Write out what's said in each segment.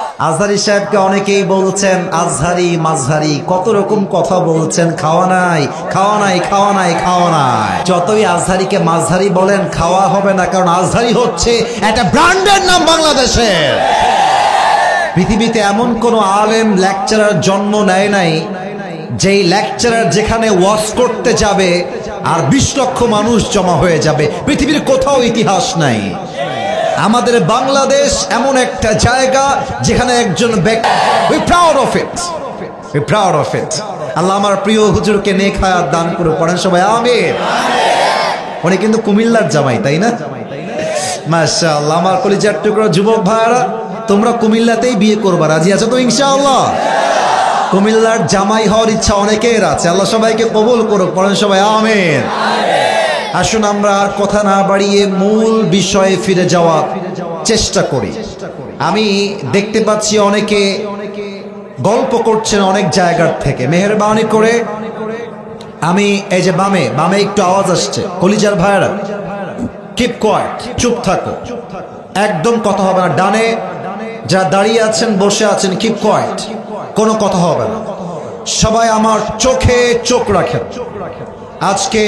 আজহারী সাহেবকে অনেকেই বলছেন আজহারী মাঝহারি, কত রকম কথা বলছেন, খাওয়া নাই খাওয়া নাই খাওয়া নাই খাওয়া নাই। যতই আজহারীকে মাঝহারি বলেন খাওয়া হবে না, কারণ আজহারী হচ্ছে একটা ব্র্যান্ডের নাম বাংলাদেশের। পৃথিবীতে এমন কোন আলেম লেকচারার জন্ম নেয় নাই যেই লেকচারার যেখানে ওয়াজ করতে যাবে আর 20 লক্ষ মানুষ জমা হয়ে যাবে, পৃথিবীর কোথাও ইতিহাস নাই। আমাদের বাংলাদেশ এমন একটা জায়গা যেখানে একজন ব্যক্তি, we proud of it, we proud of it. আল্লাহ আমার প্রিয় হুজুরকে নেক হায়াত দান করে, পড়েন সবাই আমিন। উনি কিন্তু কুমিল্লার জামাই, তাই না? মাশাআল্লাহ। আমার কলিজার টুকরো যুবক ভাইরা, তোমরা কুমিল্লাতেই বিয়ে করবা, রাজি আছো তো ইনশাআল্লাহ? কুমিল্লার জামাই হওয়ার ইচ্ছা অনেকের আছে, আল্লাহ সবাইকে কবুল করুক, পড়েন সবাই আমিন। আসুন আমরা আর কথা না বাড়িয়ে মূল বিষয়ে ফিরে যাওয়ার চেষ্টা করি। আমি দেখতে পাচ্ছি অনেকে গল্প করছেন অনেক জায়গার থেকে, মেহেরবানি করে আমি এই যে বামে বামে একটু আওয়াজ আসছে, কলিজার ভাইরা কিপ কোয়াইট, চুপ থাকো, একদম কথা হবে না। ডানে যা দাঁড়িয়ে আছেন বসে আছেন, কিপ কোয়াইট, কোনো কথা হবে না। সবাই আমার চোখে চোখ রাখেন। আজকে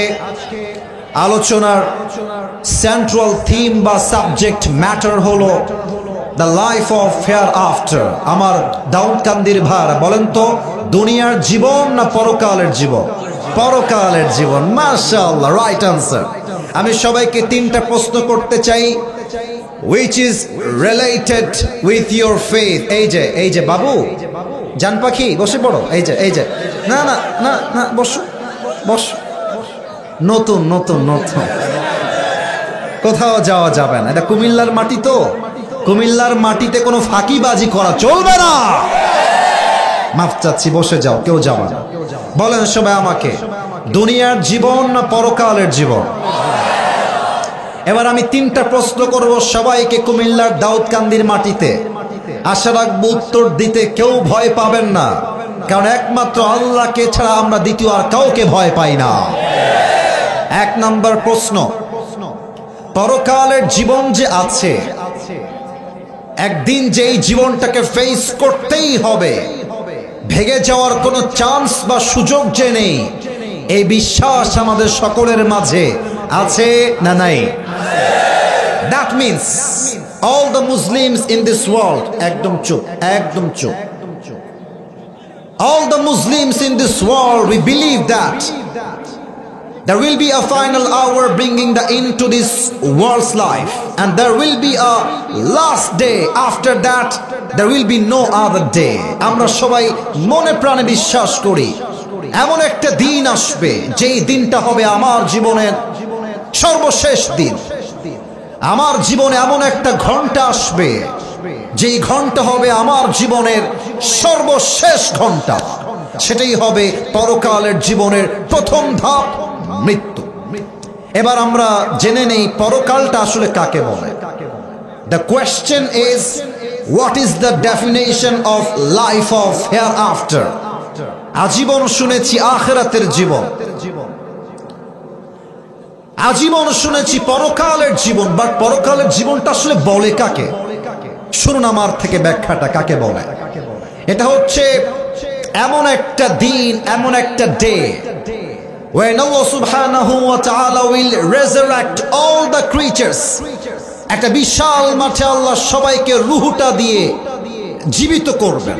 আলোচনার সেন্ট্রাল থিম বা সাবজেক্ট ম্যাটার হলো the life of hair after. আমার দাউদকান্দির ভাইরা বলেন তো, দুনিয়ার জীবন না পরকালের জীবন? পরকালের জীবন। মাশাআল্লাহ, রাইট আনসার। আমি সবাইকে 3টা প্রশ্ন করতে চাই, which is related with your faith। এই যে বাবু জান পাখি বসে পড়ো, এই যে না না না না, বসো বসো। নতুন নতুন নতুন, কোথাও যাওয়া যাবে না, এটা কুমিল্লার মাটি তো। কুমিল্লার মাটিতে কোনো ফাঁকিবাজি করা চলবে না। মাফ চাচ্ছি, বসে যাও, কেউ যাবে না। বলেন সবাই আমাকে, দুনিয়ার জীবন না পরকালের জীবন? এবার আমি 3টা প্রশ্ন করব সবাইকে কুমিল্লার দাউদকান্দির মাটিতে। আশা রাখবো উত্তর দিতে কেউ ভয় পাবেন না, কারণ একমাত্র আল্লাহকে ছাড়া আমরা দ্বিতীয় আর কাউকে ভয় পাই না। 1 নম্বর প্রশ্ন, পরকালের জীবন যে আছে, একদিন যেই জীবনটাকে ফেস করতেই হবে, ভেঙে যাওয়ার কোনো চান্স বা সুযোগ যে নেই, এই বিশ্বাস আমাদের সকলের মাঝে আছে না নাই? That means all the Muslims in this world, একদম চুপ, একদম চুপ। All the Muslims in this world, we believe that there will be a final hour bringing the end to this world's life, and there will be a last day. After that, there will be no other day. আমরা সবাই মনে প্রাণে বিশ্বাস করি এমন একটা দিন আসবে, যেই দিনটা হবে আমার জীবনের সর্বশেষ দিন। আমার জীবনে এমন একটা ঘন্টা আসবে, যেই ঘন্টা হবে আমার জীবনের সর্বশেষ ঘন্টা। সেটাই হবে পরকালের জীবনের প্রথম ধাপ, মৃত্যু। এবার আমরা জেনে নেই পরকালটা আসলে কাকে বলে। The question is, what is the definition of life of hereafter? আজীবন শুনেছি আখিরাতের জীবন, আজীবন শুনেছি পরকালের জীবন, বাট পরকালের জীবনটা আসলে বলে কাকে? শুনুন আমার থেকে ব্যাখ্যাটা কাকে বলে। এটা হচ্ছে এমন একটা দিন, এমন একটা day when Allah subhanahu wa ta'ala will resurrect all the creatures। একটা বিশাল মাঠে আল্লাহ সবাইকে রূহটা দিয়ে জীবিত করবেন,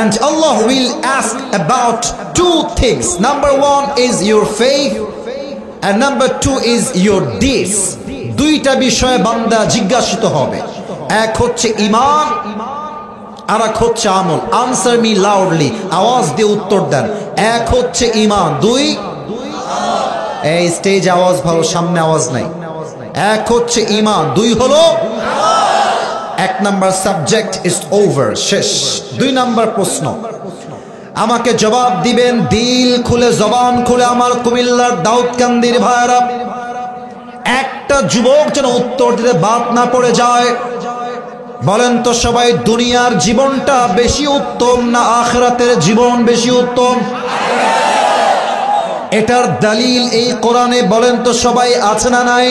and Allah will ask about 2 things. Number 1 is your faith, and number 2 is your deeds। 2টা বিষয়ে বান্দা জিজ্ঞাসিত হবে। এক হচ্ছে ঈমান, আর এক হচ্ছে আমল। আনসার মি লাউডলি, আওয়াজ দিয়ে উত্তর দেন। এক হচ্ছে ঈমান, 2 এই স্টেজ আওয়াজ ভালো, সামনে আওয়াজ নাই। এক হচ্ছে ঈমান, 2 হলো 1 নাম্বার সাবজেক্ট ইজ ওভার, শেষ। 2 নাম্বার প্রশ্ন, আমাকে জবাব দিবেন দিল খুলে, জবান খুলে। আমার কুমিল্লার দাউদকান্দির ভাইরা, একটা যুবক যেন উত্তর দিতে বাদ না পড়ে যায়। বলেন তো সবাই, দুনিয়ার জীবনটা বেশি উত্তম না আখিরাতের জীবন বেশি উত্তম? এটার দলিল এই কোরআনে, বলেন তো সবাই, আছে না নাই?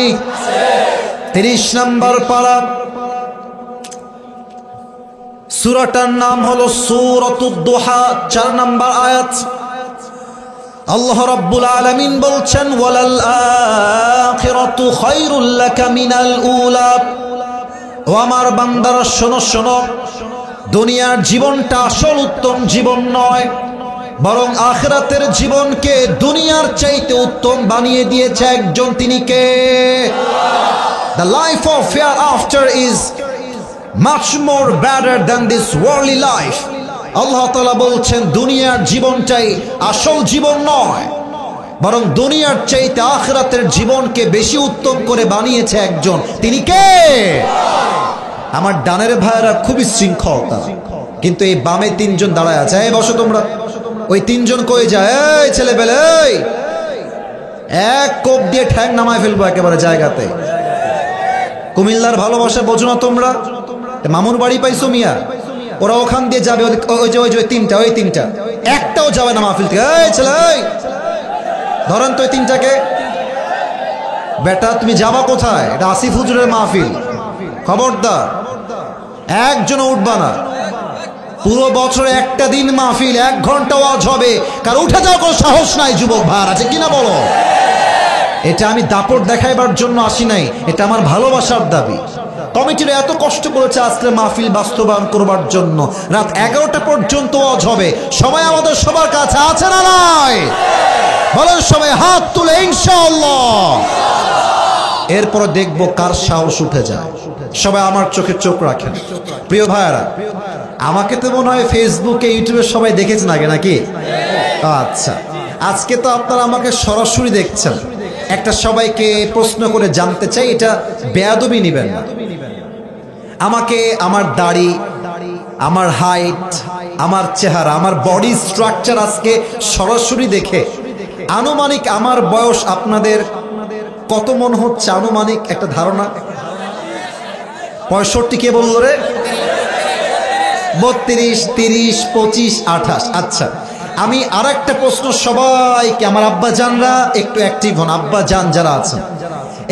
30 নম্বর পারা সূরাটার নাম হলো সূরাতুদ দুহা, 4 নম্বর আয়াত। আল্লাহ রাব্বুল আলামিন বলছেন, ওয়ালাল আখিরাতু খায়রুল লাকা মিনাল উলা। ও আমার বান্দারা শোনো শোনো, দুনিয়ার জীবনটা আসল উত্তম জীবন নয়, বরং আখিরাতের জীবনকে দুনিয়ার চাইতে উত্তম বানিয়ে দিয়েছে একজন, তিনি কে? The life of hereafter is much more better than this worldly life. আল্লাহ তাআলা বলছেন দুনিয়ার জীবনটাই আসল জীবন নয়, বরং দুনিয়ার চাইতে আখিরাতের জীবনকে বেশি উত্তম করে বানিয়েছে একজন, তিনি কে? আমার ডানের ভাইরা খুবই শৃঙ্খল তারা, কিন্তু এই বামে 3 জন দাঁড়ায় আছে। এই বসো তোমরা। ওই 3 জন কই যায়? এই ছেলে পেলে, এই এক কোপ দিয়ে ঠ্যাং নামায় ফেলবো একেবারে জায়গাতে। কুমিল্লার ভালোবাসা বোঝো না তোমরা? মামুর বাড়ি পাইছো মিয়া, ওরা ওখান দিয়ে যাবে, ওই যে 3টা, ওই 3টা একটাও যাবে না মাহফিল থেকে। এই ছেলে, ধরেন তো ওই 3টাকে। বেটা তুমি যাবা কোথায়? এটা আসিফ হুজুরের মাহফিল, খবরদার একজনও উঠবা না। পুরো বছরে একটা দিন মাহফিল, 1 ঘন্টা ওয়াজ হবে, কার উঠে যাওয়ার কোনো সাহস নাই যুবক ভাই, আছে কিনা বলো? এটা আমি দাপট দেখাইবার জন্য আসি নাই, এটা আমার ভালোবাসার দাবি। কমিটিরা এত কষ্ট করেছে আজকে মাহফিল বাস্তবায়ন করবার জন্য। রাত 11টা পর্যন্ত ওয়াজ হবে, সময় আমাদের সবার কাছে আছে না নাই? বলেন সবাই হাত তুলে ইনশাআল্লাহ। এরপর দেখবো কার সাহস উঠে যায়। সবাই আমার চোখে চোখ রাখেন। প্রিয় ভাইয়ারা, আমাকে তো মনে হয় ফেসবুকে ইউটিউবে সবাই দেখেছেন আগে, নাকি? আচ্ছা, আজকে তো আপনারা আমাকে সরাসরি দেখছেন। একটা সবাইকে প্রশ্ন করে জানতে চাই, এটা বেয়াদবি নিবেন না। আমাকে আমার দাড়ি, আমার হাইট, আমার চেহারা, আমার বডি স্ট্রাকচার আজকে সরাসরি দেখে আনুমানিক আমার বয়স আপনাদের কত মনে হচ্ছে? আনুমানিক একটা ধারণা। 65 কে বলল রে? 32, 30, 25, 28। আচ্ছা, আমি আর একটা প্রশ্ন সবাইকে, আমার আব্বা জানরা একটু অ্যাক্টিভ হন। আব্বা জান যারা আছেন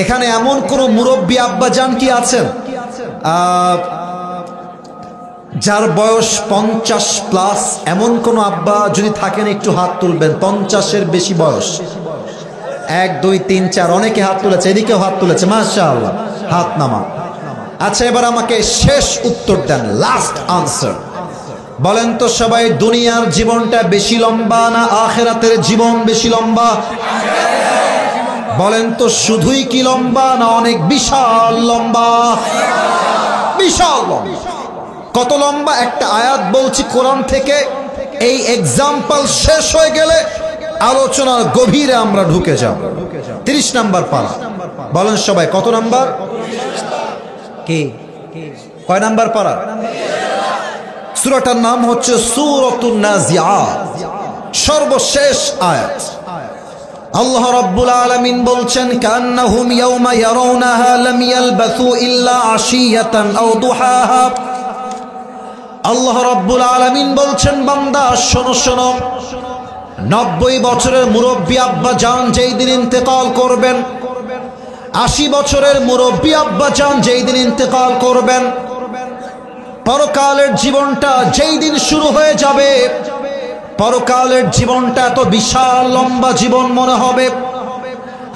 এখানে, এমন কোন মুরব্বী আব্বা জান কি আছেন যার বয়স 50+? এমন কোন আব্বা যদি থাকেন একটু হাত তুলবেন। 50-এর বেশি বয়স? 1, 2, 3, 4, অনেকে হাত তুলেছে, এদিকেও হাত তুলেছে, মাশাআল্লাহ, হাত নামা। আচ্ছা, এবার আমাকে শেষ উত্তর দেন, লাস্ট আনসার। বলেন তো সবাই, দুনিয়ার জীবনটা বেশি লম্বা না আখিরাতের জীবন বেশি লম্বা? বলেন তো শুধুই কি লম্বা না অনেক বিশাল লম্বা? বিশাল লম্বা। কত লম্বা? একটা আয়াত বলছি কোরআন থেকে, এই এক্সাম্পল শেষ হয়ে গেলে আলোচনার গভীরে আমরা ঢুকে যাব। 30 নম্বর পারা। বলেন সবাই কত নাম্বার? কি কয় নাম্বার পারা? সূরাটার নাম হচ্ছে সূরাতুন নাজিআত, সর্বশেষ আয়াত। আল্লাহ রাব্বুল আলামিন বলছেন, কান্নাহুম ইয়াওমা ইয়ারাউনাহা লাম ইয়ালবাসু ইল্লা আশিয়াতান আও দুহাহা। আল্লাহ রাব্বুল আলামিন বলছেন, বান্দা শোনো শোনো, 90 বছরের মুরব্বী আব্বা জান যেই দিন ইন্তেকাল করবেন, 80 বছরের মুরব্বী আব্বা জান যেই দিন ইন্তেকাল করবেন, পরকালের জীবনটা যেই দিন শুরু হয়ে যাবে, পরকালের জীবনটা এত বিশাল লম্বা জীবন মনে হবে।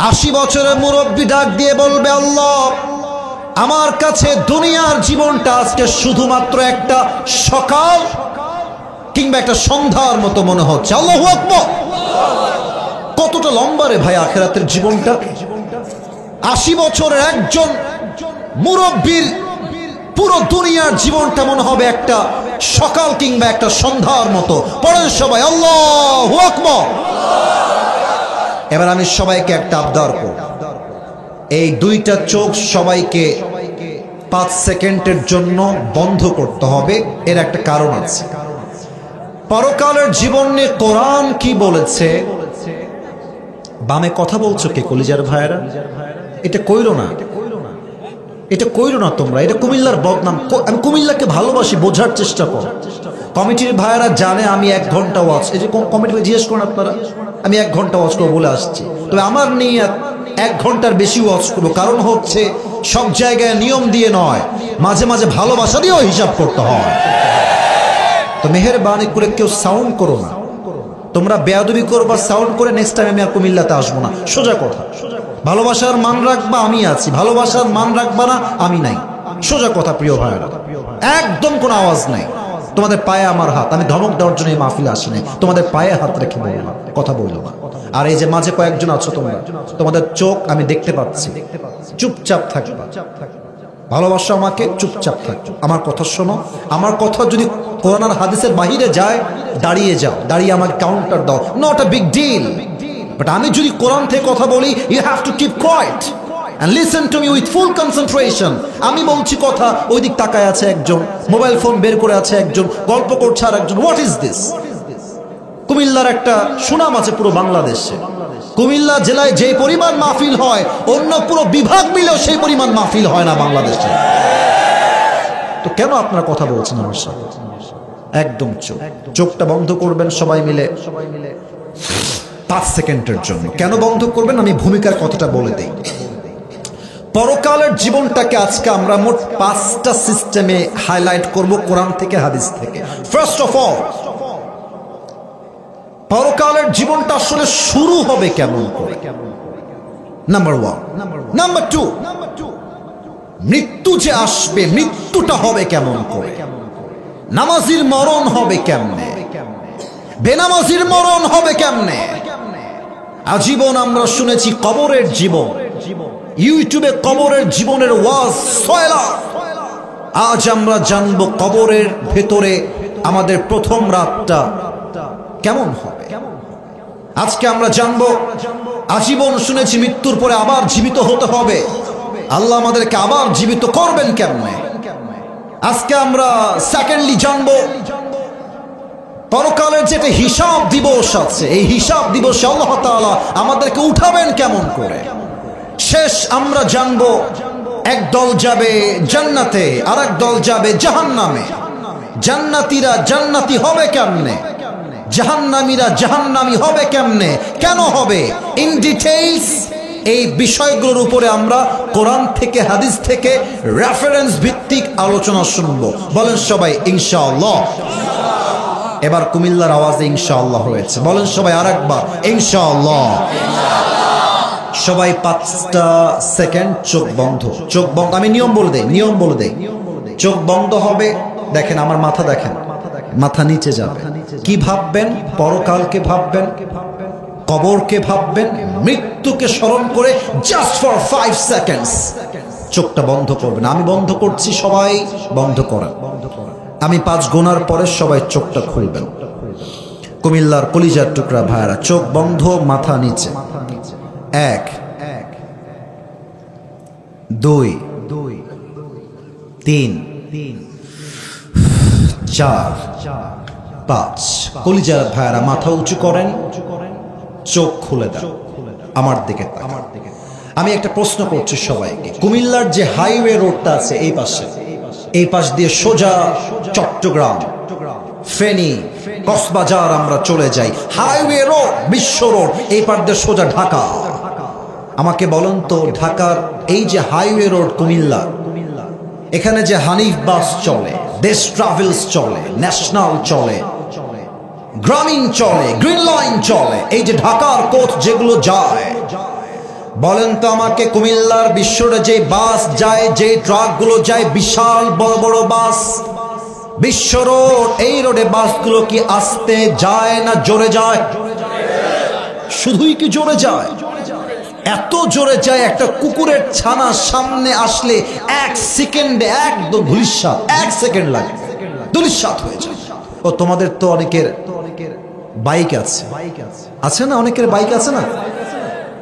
80 বছরের মুরব্বী ডাক দিয়ে বলবে, আল্লাহ, আমার কাছে দুনিয়ার জীবনটা আজকে শুধুমাত্র একটা সকাল কিংবা একটা সন্ধ্যার মতো মনে হচ্ছে। আল্লাহু আকবার। কতটা লম্বা রে ভাই আখিরাতের জীবনটা। 80 বছরের একজন মুরব্বীর পুরো দুনিয়ার জীবনটা মনে হবে একটা সকাল কিংবা একটা সন্ধ্যার মতো। পড়েন সবাই আল্লাহু আকবার। এবার আমি সবাইকে একটা আবদার করব, এই 2টা চোখ সবাইকে 5 সেকেন্ডের জন্য বন্ধ করতে হবে। এর একটা কারণ আছে। পরকালের জীবন নিয়ে কোরআন কি বলেছে? বামে কথা বলছো কে কলিজার ভাইরা? এটা কইরো না, এটা কইরো না তোমরা, এটা কুমিল্লার বদনাম। আমি কুমিল্লাকে ভালোবাসি, বোঝার চেষ্টা করো। কমিটির ভাইরা জানে আমি 1 ঘন্টা ওয়াজ, এই যে কমিটি জিজ্ঞেস করেন আপনারা, আমি 1 ঘন্টা ওয়াজ করবো বলে আসছি। তবে আমার নিয়ত 1 ঘন্টার বেশি ওয়াজ করবো। কারণ হচ্ছে সব জায়গায় নিয়ম দিয়ে নয়, মাঝে মাঝে ভালোবাসা দিয়েও হিসাব করতে হয়। তো মেহেরবানি করে কেউ সাউন্ড করো না, তোমরা বেয়াদবি করবা সাউন্ড করে, নেক্সট টাইম আমি আর কুমিল্লাতে আসবো না। সোজা কথা, ভালোবাসার মান রাখবা, আমি আছি, ভালোবাসার মান রাখবা না, আমি নাই। সোজা কথা প্রিয় ভাইরা, একদম কোনো আওয়াজ নাই। তোমাদের পায়ে আমার হাত, আমি ধমক দেওয়ার জন্য এই মাহফিলে আসি নাই, তোমাদের পায়ে হাত রেখে বললাম, কথা বললো না। আর এই যে মাঝে কয়েকজন আছো তোমরা, তোমাদের চোখ আমি দেখতে পাচ্ছি, চুপচাপ থাকবা, ভালোবাসা আমাকে, চুপচাপ থাকো, আমার কথা শোনো। আমার কথা যদি কোরআন আর হাদিসের বাহিরে যায়, দাঁড়িয়ে যাও, দাঁড়িয়ে আমাকে কাউন্টার দাও, not a big deal. But আমি যদি কোরআন থেকে কথা বলি, you have to keep quiet and listen to me with full concentration. আমি বলছি কথা, ওই দিক তাকায় আছে একজন, মোবাইল ফোন বের করে আছে একজন, গল্প করছে আর একজন। What is this? কুমিল্লার একটা সুনাম আছে পুরো বাংলাদেশে। কুমিল্লা জেলায় যে পরিমাণ মাহফিল হয়, অন্য পুরো বিভাগ মিলেও সেই পরিমাণ মাহফিল হয় না বাংলাদেশে। তো কেন আপনারা কথা বলছেন আমার সাথে? একদম চোখটা বন্ধ করবেন সবাই মিলে 5 সেকেন্ডের জন্য। কেন বন্ধ করবেন আমি ভূমিকার কথাটা বলে দিই। পরকালের জীবনটাকে আজকে আমরা মোট 5টা সিস্টেমে হাইলাইট করব, কোরআন থেকে হাদিস থেকে। ফার্স্ট অফ অল, পরকালের জীবনটা আসলে শুরু হবে কেমন করে? নাম্বার 1। নাম্বার 2, মৃত্যু যে আসবে, মৃত্যুটা হবে কেমন করে? নামাজির মরণ হবে কেমনে? বেনামাজির মরণ হবে কেমনে? আজীবন আমরা শুনেছি কবরের জীবন, ইউটিউবে কবরের জীবনের ওয়াজ সয়লা। আজ আমরা জানবো কবরের ভেতরে আমাদের প্রথম রাতটা কেমন হবে। আজকে আমরা জানবো, আজীবন শুনেছি মৃত্যুর পরে আবার জীবিত হতে হবে, আল্লাহ আমাদেরকে আবার জীবিত করবেন কেমনে। আজকে আমরা সেকেন্ডলি জানবো পরকালের যেটা হিসাব দিবস আছে, এই হিসাব দিবসে আল্লাহ তাআলা আমাদেরকে উঠাবেন কেমন করে। শেষ আমরা জানবো এক দল যাবে জান্নাতে, আর এক দল যাবে জাহান্নামে। জান্নাতীরা জান্নাতি হবে কেমনে, জাহান্নামীরা জাহান্নামী হবে কেমনে, কেন হবে, ইন ডিটেইলস এই বিষয়গুলোর উপরে আমরা কোরআন থেকে হাদিস থেকে রেফারেন্স ভিত্তিক আলোচনা শুনবো। বলেন সবাই ইনশাআল্লাহ। এবার কুমিল্লার আওয়াজে ইনশাআল্লাহ হয়েছে, বলেন সবাই আরেকবার ইনশাআল্লাহ। সবাই 5টা সেকেন্ড চোখ বন্ধ, চোখ বন্ধ। আমি নিয়ম বলে দেই, চোখ বন্ধ হবে। দেখেন আমার মাথা, দেখেন মাথা নিচে যাবে। কি ভাববেন? পরকালকে ভাববেন, কবরকে ভাববেন, মৃত্যুকে স্মরণ করে জাস্ট ফর 5 সেকেন্ডস চোখটা বন্ধ করবেন। আমি বন্ধ করছি, সবাই বন্ধ করেন। আমি 5 গোনার পরে সবাই চোখটা খুলবেন। কুমিল্লার কলিজার টুকরা ভাইরা, চোখ বন্ধ, মাথা নিচে। 1 2 3 4 5। কলিজার ভাইরা মাথা উঁচু করেন, চোখ খুলে দেন, আমার দিকে। আমি একটা প্রশ্ন করছি সবাইকে। কুমিল্লার যে হাইওয়ে রোডটা আছে এই পাশ দিয়ে সোজা চট্টগ্রাম, ফেনী, কক্সবাজার আমরা চলে যাই। হাইওয়ে রোড, বিশ্ব রোড, এই পাশ দিয়ে সোজা ঢাকা। আমাকে বলেন তো, ঢাকার এই যে হাইওয়ে রোড কুমিল্লা, এখানে যে হানিফ বাস চলে, দেশ ট্রাভেলস চলে, ন্যাশনাল চলে, গ্রামীণ চলে, গ্রিন লাইন চলে, এই যে ঢাকার কোচ যেগুলো যায়, বলেন তো আমাকে কুমিল্লার বিশ্বরে যে বাস যায়, যে ট্রাকগুলো যায়, বিশাল বড় বড় বাস, বিশ্ব রোড, এই রোডে বাসগুলো কি আস্তে যায় না জোরে যায়? শুধুই কি জোরে যায়? এত জোরে যায়, একটা কুকুরের ছানা সামনে আসলে 1 সেকেন্ডে একদম ধুলিস্যাৎ, 1 সেকেন্ড লাগে, ধুলিস্যাৎ হয়ে যায়। ও তোমাদের তো অনেকের বাইক আছে না? অনেকের বাইক আছে না?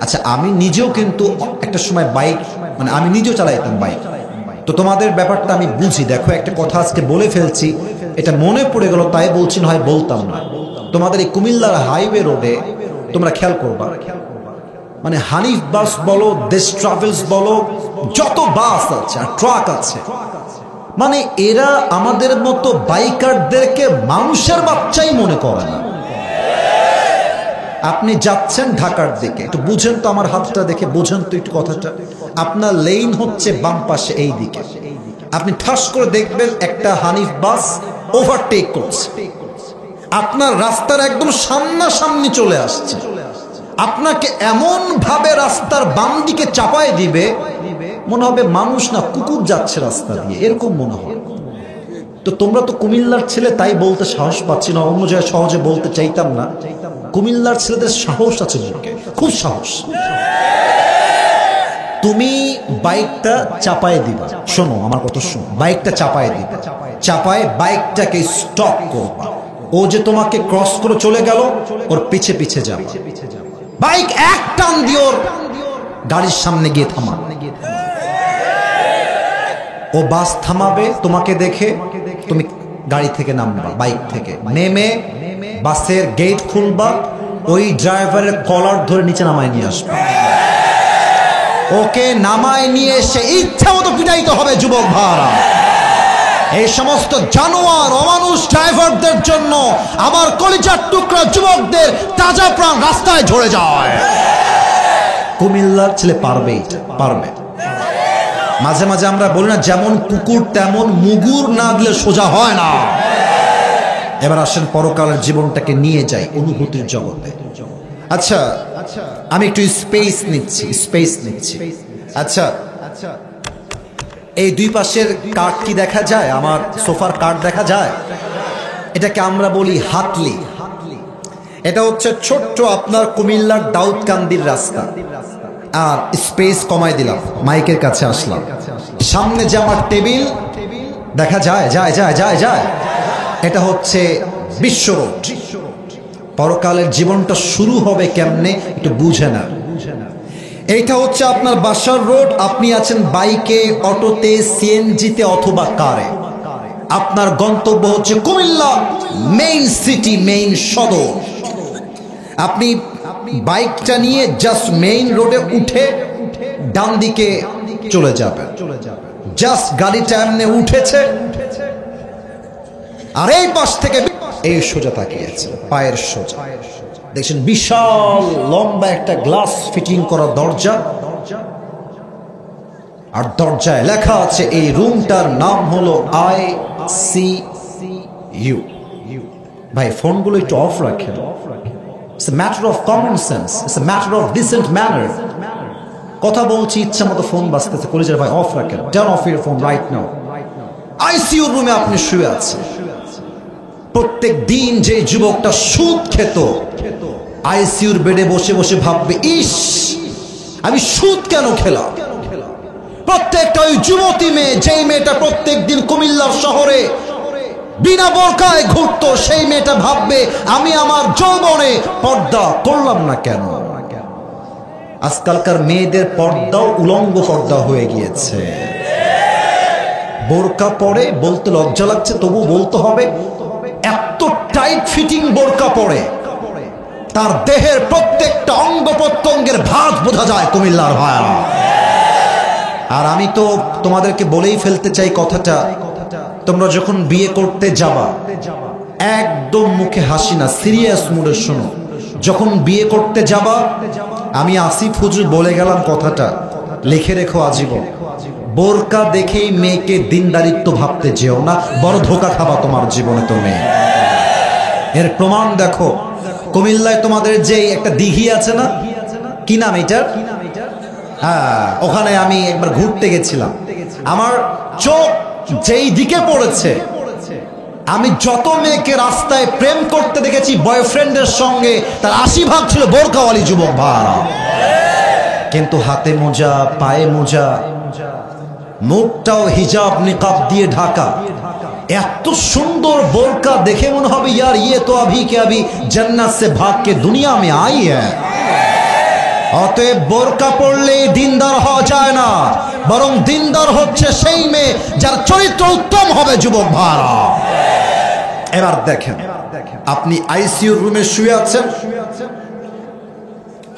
আচ্ছা, আমি নিজেও কিন্তু একটা সময় বাইক, মানে আমি নিজেও চালাইতাম বাইক, তো তোমাদের ব্যাপারটা আমি বুঝি। দেখো, একটা কথা আজকে বলে ফেলছি, এটা মনে পড়ে গেল তাই বলছি, না হয় বলতাম না। তোমাদের এই কুমিল্লার হাইওয়ে রোডে তোমরা খেয়াল করবা, মানে হানিফ বাস বলো, দেশ ট্রাভেলস বলো, যত বাস আছে আর ট্রাক আছে, মানে এরা আমাদের মতো বাইকারদেরকে মানুষের বাচ্চাই মনে করে না। আপনি যাচ্ছেন ঢাকার দিকে, একটু বুঝেন তো, আমার হাতটা দেখে বুঝেন তো একটু কথাটা। আপনার লেন হচ্ছে বাম পাশে এই দিকে, আপনি ঠাস করে দেখবেন একটা হানিফ বাস ওভারটেক করছে, আপনার রাস্তার একদম সামনাসামনি চলে আসছে, আপনাকে এমন ভাবে রাস্তার বাম দিকে চাপায় দিবে, মনে হবে মানুষ না কুকুর যাচ্ছে রাস্তা দিয়ে, এরকম মনে হয়। তো তোমরা তো কুমিল্লার ছেলে, তাই বলতে সাহস পাচ্ছি না, অন্য জায়গায় সহজে বলতে চাইতাম না। কুমিল্লার ছেলেদের সাহস আছে, খুব সাহস। তুমি বাইকটা চাপায় দিবা, শোনো আমার কথা শোনো, বাইকটা চাপায় দিবা, চাপায় বাইকটাকে স্টপ করবা। ও যে তোমাকে ক্রস করে চলে গেল, ওর পিছে পিছে যাবে, বাইক এক টান দিয়ে ওর গাড়ির সামনে গিয়ে থামা। ও বাস থামাবে তোমাকে দেখে, তুমি গাড়ি থেকে নামবা, বাইক থেকে নেমে বাসের গেট খুলবা, ওই ড্রাইভারের কলার ধরে নিচে নামায় নিয়ে আসবা। ওকে নামায় নিয়ে এসে ইচ্ছা মতো পিটাইতে হবে যুবক ভাইরা। এই সমস্ত জানোয়ার অমানুষ ড্রাইভারদের জন্য আমার কলিজার টুকরা যুবকদের তাজা প্রাণ রাস্তায় ঝরে যায়। কুমিল্লার ছেলে পারবে, পারবে। মাঝে মাঝে আমরা বলি না, যেমন কুকুর তেমন মুগুর না দিলে সোজা হয় না। এবার আসেন পরকালের জীবনটাকে নিয়ে যাই অনুভূতির জগতে। আচ্ছা, আমি একটু স্পেস নিচ্ছি। আচ্ছা, এই দুই পাশের কাঠ কি দেখা যায়? আমার সোফার কাঠ দেখা যায়। এটাকে আমরা বলি হাতলি। এটা হচ্ছে ছোট্ট আপনার কুমিল্লার দাউদকান্দির রাস্তা। আর স্পেস কমাই দিলাম, মাইকের কাছে আসলাম, সামনে যে আমার টেবিল দেখা যায়, এটা হচ্ছে বিশ্ব রোড। পরকালের জীবনটা শুরু হবে কেমনে একটু বুঝে না। এইটা হচ্ছে আপনার বাসার রোড, আপনি আছেন বাইকে, অটোতে, সিএনজিতে অথবা কারে। আপনার গন্তব্য হচ্ছে কুমিল্লা মেইন সিটি, মেইন সদর। আপনি বাইকটা নিয়ে জাস্ট মেইন রোডে উঠে ডান দিকে চলে যাবেন। জাস্ট গাড়িটা এমনি উঠেছে, আর এই পাশ থেকে এই সোজা তাকিয়েছে, পায়ের সোজা দেখছেন বিশাল লম্বা একটা গ্লাস ফিটিং করা দরজা, আর দরজায় লেখা আছে এই রুমটার নাম হলো ICU। ভাই ফোনগুলো একটু অফ রাখেন। It's a matter of common sense. It's a matter of decent manner. কথা বলছি, ইচ্ছা মতো ফোন বাজতেছে, কলেজের ভাই অফ রাখেন। Turn off your phone right now. ICU রুমে আপনি শুয়ে আছেন। প্রত্যেক দিন যে যুবকটা সুদ খেত, আইসিইউর বেডে বসে বসে ভাববে, ইস আমি সুদ কেন খেলাম। প্রত্যেকটা ওই যুবতী মেয়ে, যেই মেয়েটা প্রত্যেক দিন কুমিল্লার শহরে বিনা বোরকায় ঘুরতো, সেই মেয়েটা ভাববে আমি আমার যৌবনে পর্দা করলাম না কেন। আজকালকার মেয়েদের পর্দাও উলঙ্গ পর্দা হয়ে গিয়েছে। বোরকা পরে বলতে লজ্জা লাগছে, তবু বলতে হবে, এত টাইট ফিটিং বোরকা পরে তার দেহের প্রত্যেকটা অঙ্গ প্রত্যঙ্গের ভাঁজ বোঝা যায় কুমিল্লার ভাইরা। আর আমি তো তোমাদেরকে বলেই ফেলতে চাই কথাটা, তোমরা যখন বিয়ে করতে যাবা একদম মুখে হাসি না, সিরিয়াস মুডে শোনো। যখন বিয়ে করতে যাবা, আমি আসিফ হুজুর বলে গেলাম কথাটা, লিখে রেখো আজীবন, বোরকা দেখেই মেয়েকে দিনদারিত্ব ভাবতে যেও না, বড় ধোকা খাবা তোমার জীবনে তুমি। এর প্রমাণ দেখো, কুমিল্লায় তোমাদের যে একটা দিঘি আছে না, কি নাম এটার? হ্যাঁ, ওখানে আমি একবার ঘুরতে গেছিলাম। আমার চোখ যেই দিকে পড়েছে, আমি যত মেয়েকে রাস্তায় প্রেম করতে দেখেছি বয়ফ্রেন্ডের সঙ্গে, তার 80% ছিল বোরকাওয়ালি যুবক ভাড়া। কিন্তু হাতে মোজা, পায়ে মোজা, মুখটাও হিজাব নিকাব দিয়ে ঢাকা। এত সুন্দর বোরকা দেখে মনে হবে ইয়ার ইয়ে তো আভি কে আভি জান্নাত সে ভাগ কে দুনিয়া মে আই হ্যায়। অতএব বোরকা পড়লে দিনদার হওয়া যায় না, বরং দিনদার হচ্ছে সেই মেয়ে যার চরিত্র উত্তম হবে যুবক ভাইরা। এবার দেখেন, আপনি আইসিইউ রুমে শুয়ে আছেন,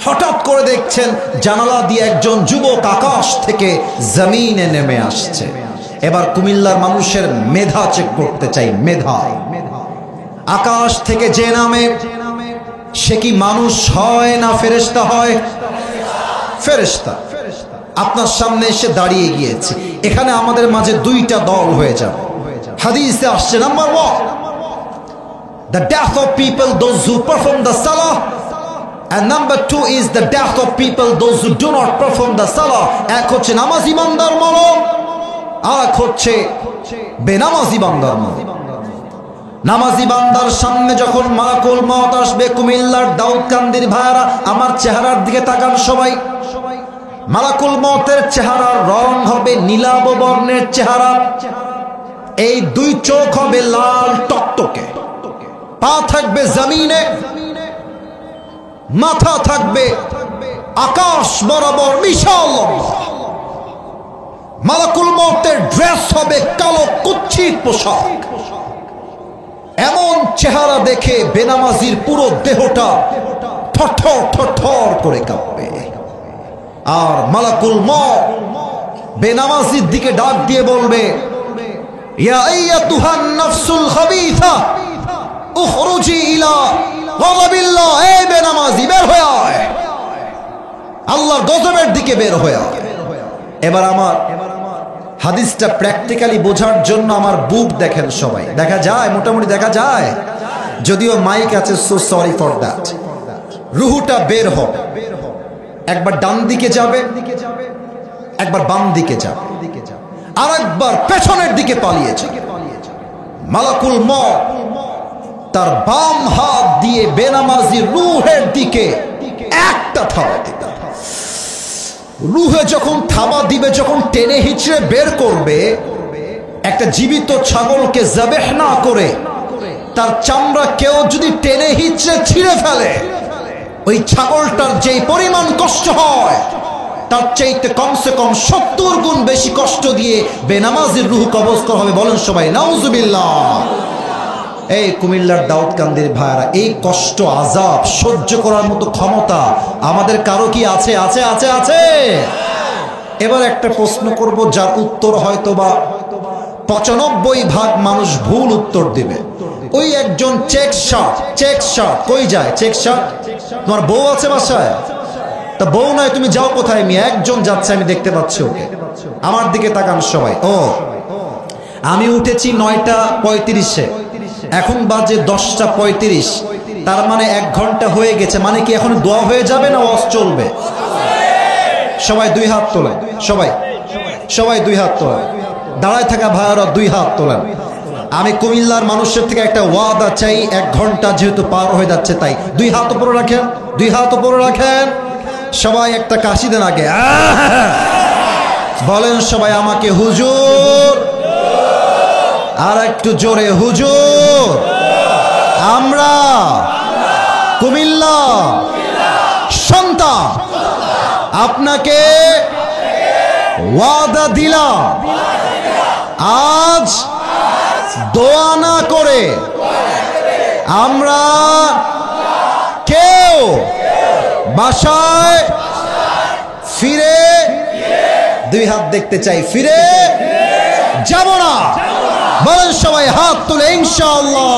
হঠাৎ করে দেখছেন জানালা দিয়ে একজন যুবক আকাশ থেকে জমিনে নেমে আসছে। এবার কুমিল্লার মানুষের মেধা চেক করতে চাই, মেধা। আকাশ থেকে যে নামে সে কি মানুষ হয় না ফেরেশতা হয়? ফেরেশতা। আপনার সামনে এসে দাঁড়িয়ে গিয়েছে। এখানে আমাদের মাঝে দুইটা দল হয়ে যাবে। হাদিসে আসছে number 1, the death of people those who perform the salah, and number 2 is the death of people those who do not perform the salah. এক হচ্ছে নামাজি বান্দার মরণ, আর এক হচ্ছে বেনামাজি বান্দার মরণ। নামাজি বান্দার সামনে যখন মালাকুল মউত আসবে, কুমিল্লার দাউদকান্দির ভাইরা আমার চেহারার দিকে তাকান সবাই। মালাকুল মউতের চেহারার রং হবে নীলাভ বর্ণের চেহারা, এই দুই চোখ হবে লাল টকটকে, পা থাকবে জমিনে, মাথা থাকবে আকাশ বরাবর বিশাল লম্বা। মালাকুল মউতের ড্রেস হবে কালো কুচ্ছিত পোশাক। এমন চেহারা দেখে বেনামাজির পুরো দেহটা থরথর থরথর করে কাঁপবে। আর মালাকুল মউত বেনামাজির দিকে ডাক দিয়ে বলবে, ইয়া আইয়াতুহান নাফসুল খাবিসা উখরুজি ইলা গাযাবিল্লাহ, এ বেনামাজি বের হয়ে আয়, আল্লাহর গজবের দিকে বের হয়ে আয়। এবার আমার হাদিসটা প্র্যাকটিক্যালি বোঝার জন্য আমার বুক দেখেন সবাই, দেখা যায় মোটামুটি দেখা যায়, যদিও মাইক আছে, সো সরি ফর দ্যাট। রুহুটা বের হবে, একবার ডান দিকে যাবে, একবার বাম দিকে যাবে, আর একবার পেছনের দিকে পালিয়েছে। মালাকুল মউত তার বাম হাত দিয়ে বেনামাজির রুহের দিকে একটা থাবা দিবে। রুহে যখন থাবা দিবে, যখন টেনে হিচড়ে বের করবে, একটা জীবিত ছাগলকে যাবেহ না করে তার চামড়া কেউ যদি টেনে হিচড়ে ছিঁড়ে ফেলে, ওই ছাগলটার যেই পরিমাণ কষ্ট হয় তার চাইতে কমসে কম 70 গুণ বেশি কষ্ট দিয়ে বেনামাজির রুহ কবজ করা হবে। বলেন সবাই নাউজুবিল্লাহ। এই কুমিল্লার দাউদকান্দির ভাইরা, এই কষ্ট আযাব সহ্য করার মতো ক্ষমতা আমাদের কারো কি আছে? আছে আছে আছে। এবার একটা প্রশ্ন করব, যার উত্তর হয়তোবা 95% মানুষ ভুল উত্তর দিবে। ওই একজন চেক শার্ট কই যায়? চেক শার্ট, তোমার বউ আছে বাসায়? তা বউ নয়, তুমি যাও কোথায়? আমি একজন যাচ্ছে, আমি দেখতে পাচ্ছি ওকে। আমার দিকে তাকান সবাই। ও, আমি উঠেছি 9:35-এ, এখন বাজে 10:35, তার মানে 1 ঘন্টা হয়ে গেছে। মানে কি এখন দোয়া হয়ে যাবে না ওয়াজ চলবে? সবাই 2 হাত তোলেন, সবাই 2 হাত তোলেন। দাঁড়ায় থাকা ভাইয়ারা 2 হাত তোলেন। আমি কুমিল্লার মানুষের থেকে একটা ওয়াদা চাই, 1 ঘন্টা যেহেতু পার হয়ে যাচ্ছে, তাই 2 হাত উপরে রাখেন, 2 হাত উপরে রাখেন। সবাই একটা কাশি দেন আগে, বলেন সবাই আমাকে হুজুর, আর একটু জোরে হুজুর। আমরা কুমিল্লা সন্তান, আপনাকে ওয়াদা দিলাম, আজ দোয়া না করে আমরা কেউ বাসায় ফিরে, 2 হাত দেখতে চাই, ফিরে যাব না। বলেন সবাই হাত তুলে ইনশাআল্লাহ।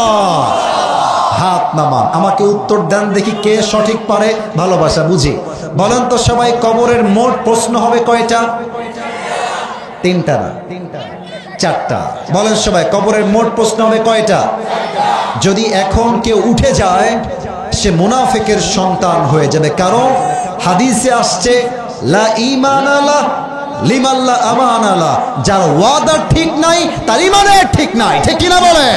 হাত নামান, আমাকে উত্তর দেন দেখি কে সঠিক পারে। ভালোবাসা বুঝি। বলেন তো সবাই, কবরের মোট প্রশ্ন হবে কয়টা? 3টা না 4টা। বলেন সবাই, কবরের মোট প্রশ্ন হবে কয়টা? যদি এখন কেউ উঠে যায়, সে মুনাফিকের সন্তান হয়ে যাবে। কারণ হাদিসে আসছে লা ঈমানা লা লিমান লা আমানা লা, যার ওয়াদা ঠিক নাই তার ঈমানের ঠিক নাই। ঠিক কিনা বলে?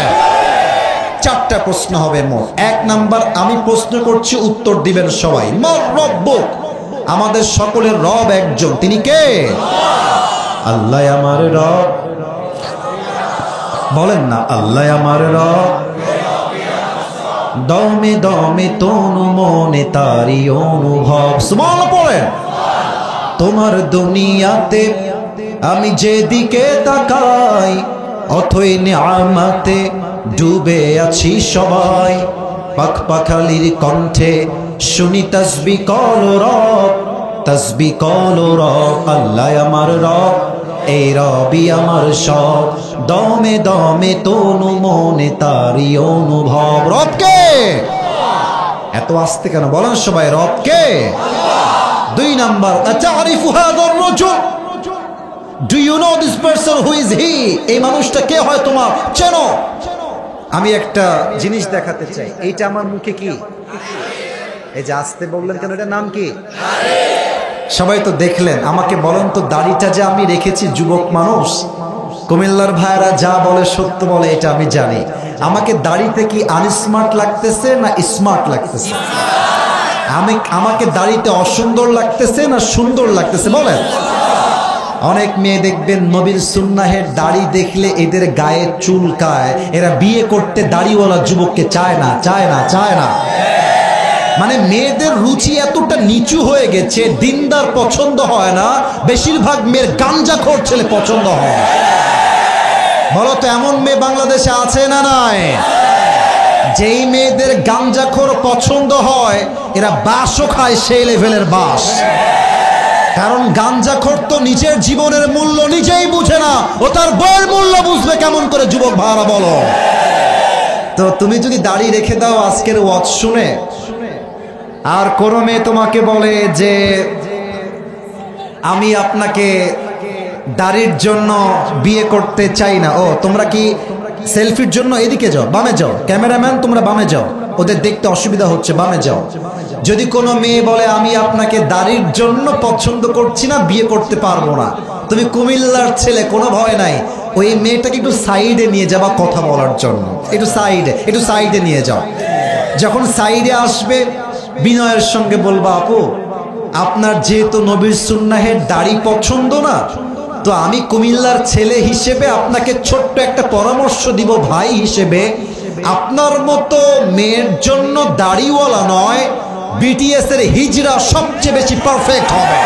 4টা প্রশ্ন হবে মোট। 1 নাম্বার, আমি প্রশ্ন করছি, উত্তর দিবেন সবাই। মান রব্বুক, আমাদের সকলের রব একজন, তিনি কে? আল্লাহ আমার রব। বলেন না, আল্লাহ আমার রব। দমে দমে তনু মনে তারি অনুভব। সুবহান পড়েন। তোমার দুনিয়াতে আমি যেদিকে তাকাই, অথই নিয়ামতে ডুবে আছি সবাই। পাখপাখালির কণ্ঠে শুনি তাসবিহ করো রব, তাসবিহ করো রব। আল্লাহ আমার রব, এই রবি আমার সব। দমে দমে তনু মনে তারি অনুভব। রবকে এত আস্তে কেন? বলেন সবাই, রবকে। 2 নাম্বার, আতারিফু হাযার রাজুল, do you know this person who is he? এই মানুষটা কে হয় তোমার চেনো? আমি একটা জিনিস দেখাতে চাই। এইটা আমার মুখে কি? এই যে আসতে বললেন কেন, এটার নাম কি? সবাই তো দেখলেন। আমাকে বলেন তো, দাড়িটা যে আমি রেখেছি, যুবক মানুষ, কুমিল্লার ভাইরা যা বলে সত্য বলে, এটা আমি জানি। আমাকে দাড়িতে কি আনস্মার্ট লাগতেছে না স্মার্ট লাগতেছে? আমাকে দাড়িতে অসুন্দর লাগতেছে না সুন্দর লাগতেছে বলেন? অনেক মেয়ে দেখবেন নবীর সুন্নাহের দাড়ি দেখলে এদের গায়ে চুলকায়, এরা বিয়ে করতে দাড়িওয়ালা যুবককে চায় না, চায় না, চায় না। মানে মেয়েদের রুচি এতটা নিচু হয়ে গেছে, দিনদার পছন্দ হয় না, বেশিরভাগ মেয়ের গাঞ্জাখোর ছেলে পছন্দ হয়। বলো তো, এমন মেয়ে বাংলাদেশে আছে না নাই? যেই মেয়েদের গাঞ্জাখোর পছন্দ হয়, এরা বাসও খায় সেই লেভেলের বাস। কারণ গাঞ্জাখোর তো নিজের জীবনের মূল্য নিজেই বুঝে না, ও তার বইয়ের মূল্য বুঝবে কেমন করে? যুবক ভাড়া বলো তো, তুমি যদি দাড়ি রেখে দাও আজকের ওয়াজ শুনে, আর কোন মেয়ে তোমাকে বলে যে আমি আপনাকে দাড়ির জন্য বিয়ে করতে চাই না, ও তোমরা কি সেলফির জন্য এদিকে যাও, বামে যাও, ক্যামেরাম্যান তোমরা বামে যাও, ওদের দেখতে অসুবিধা হচ্ছে, বামে যাও। যদি কোনো মেয়ে বলে আমি আপনাকে দাড়ির জন্য পছন্দ করছি না, বিয়ে করতে পারবো না, তুমি কুমিল্লার ছেলে, কোনো ভয় নাই, ওই মেয়েটাকে একটু সাইডে নিয়ে যাবা কথা বলার জন্য, একটু সাইডে নিয়ে যাও। যখন সাইডে আসবে, বিনয়ের সঙ্গে বলবা, আপু আপনার যেহেতু নবীর সুন্নাহের দাড়ি পছন্দ না, তো আমি কুমিল্লার ছেলে হিসেবে আপনাকে ছোট্ট একটা পরামর্শ দিব, ভাই হিসেবে, আপনার মতো মেয়ের জন্য দাড়িওয়ালা নয়, বিটিএস এর হিজরা সবচেয়ে বেশি পারফেক্ট হবে।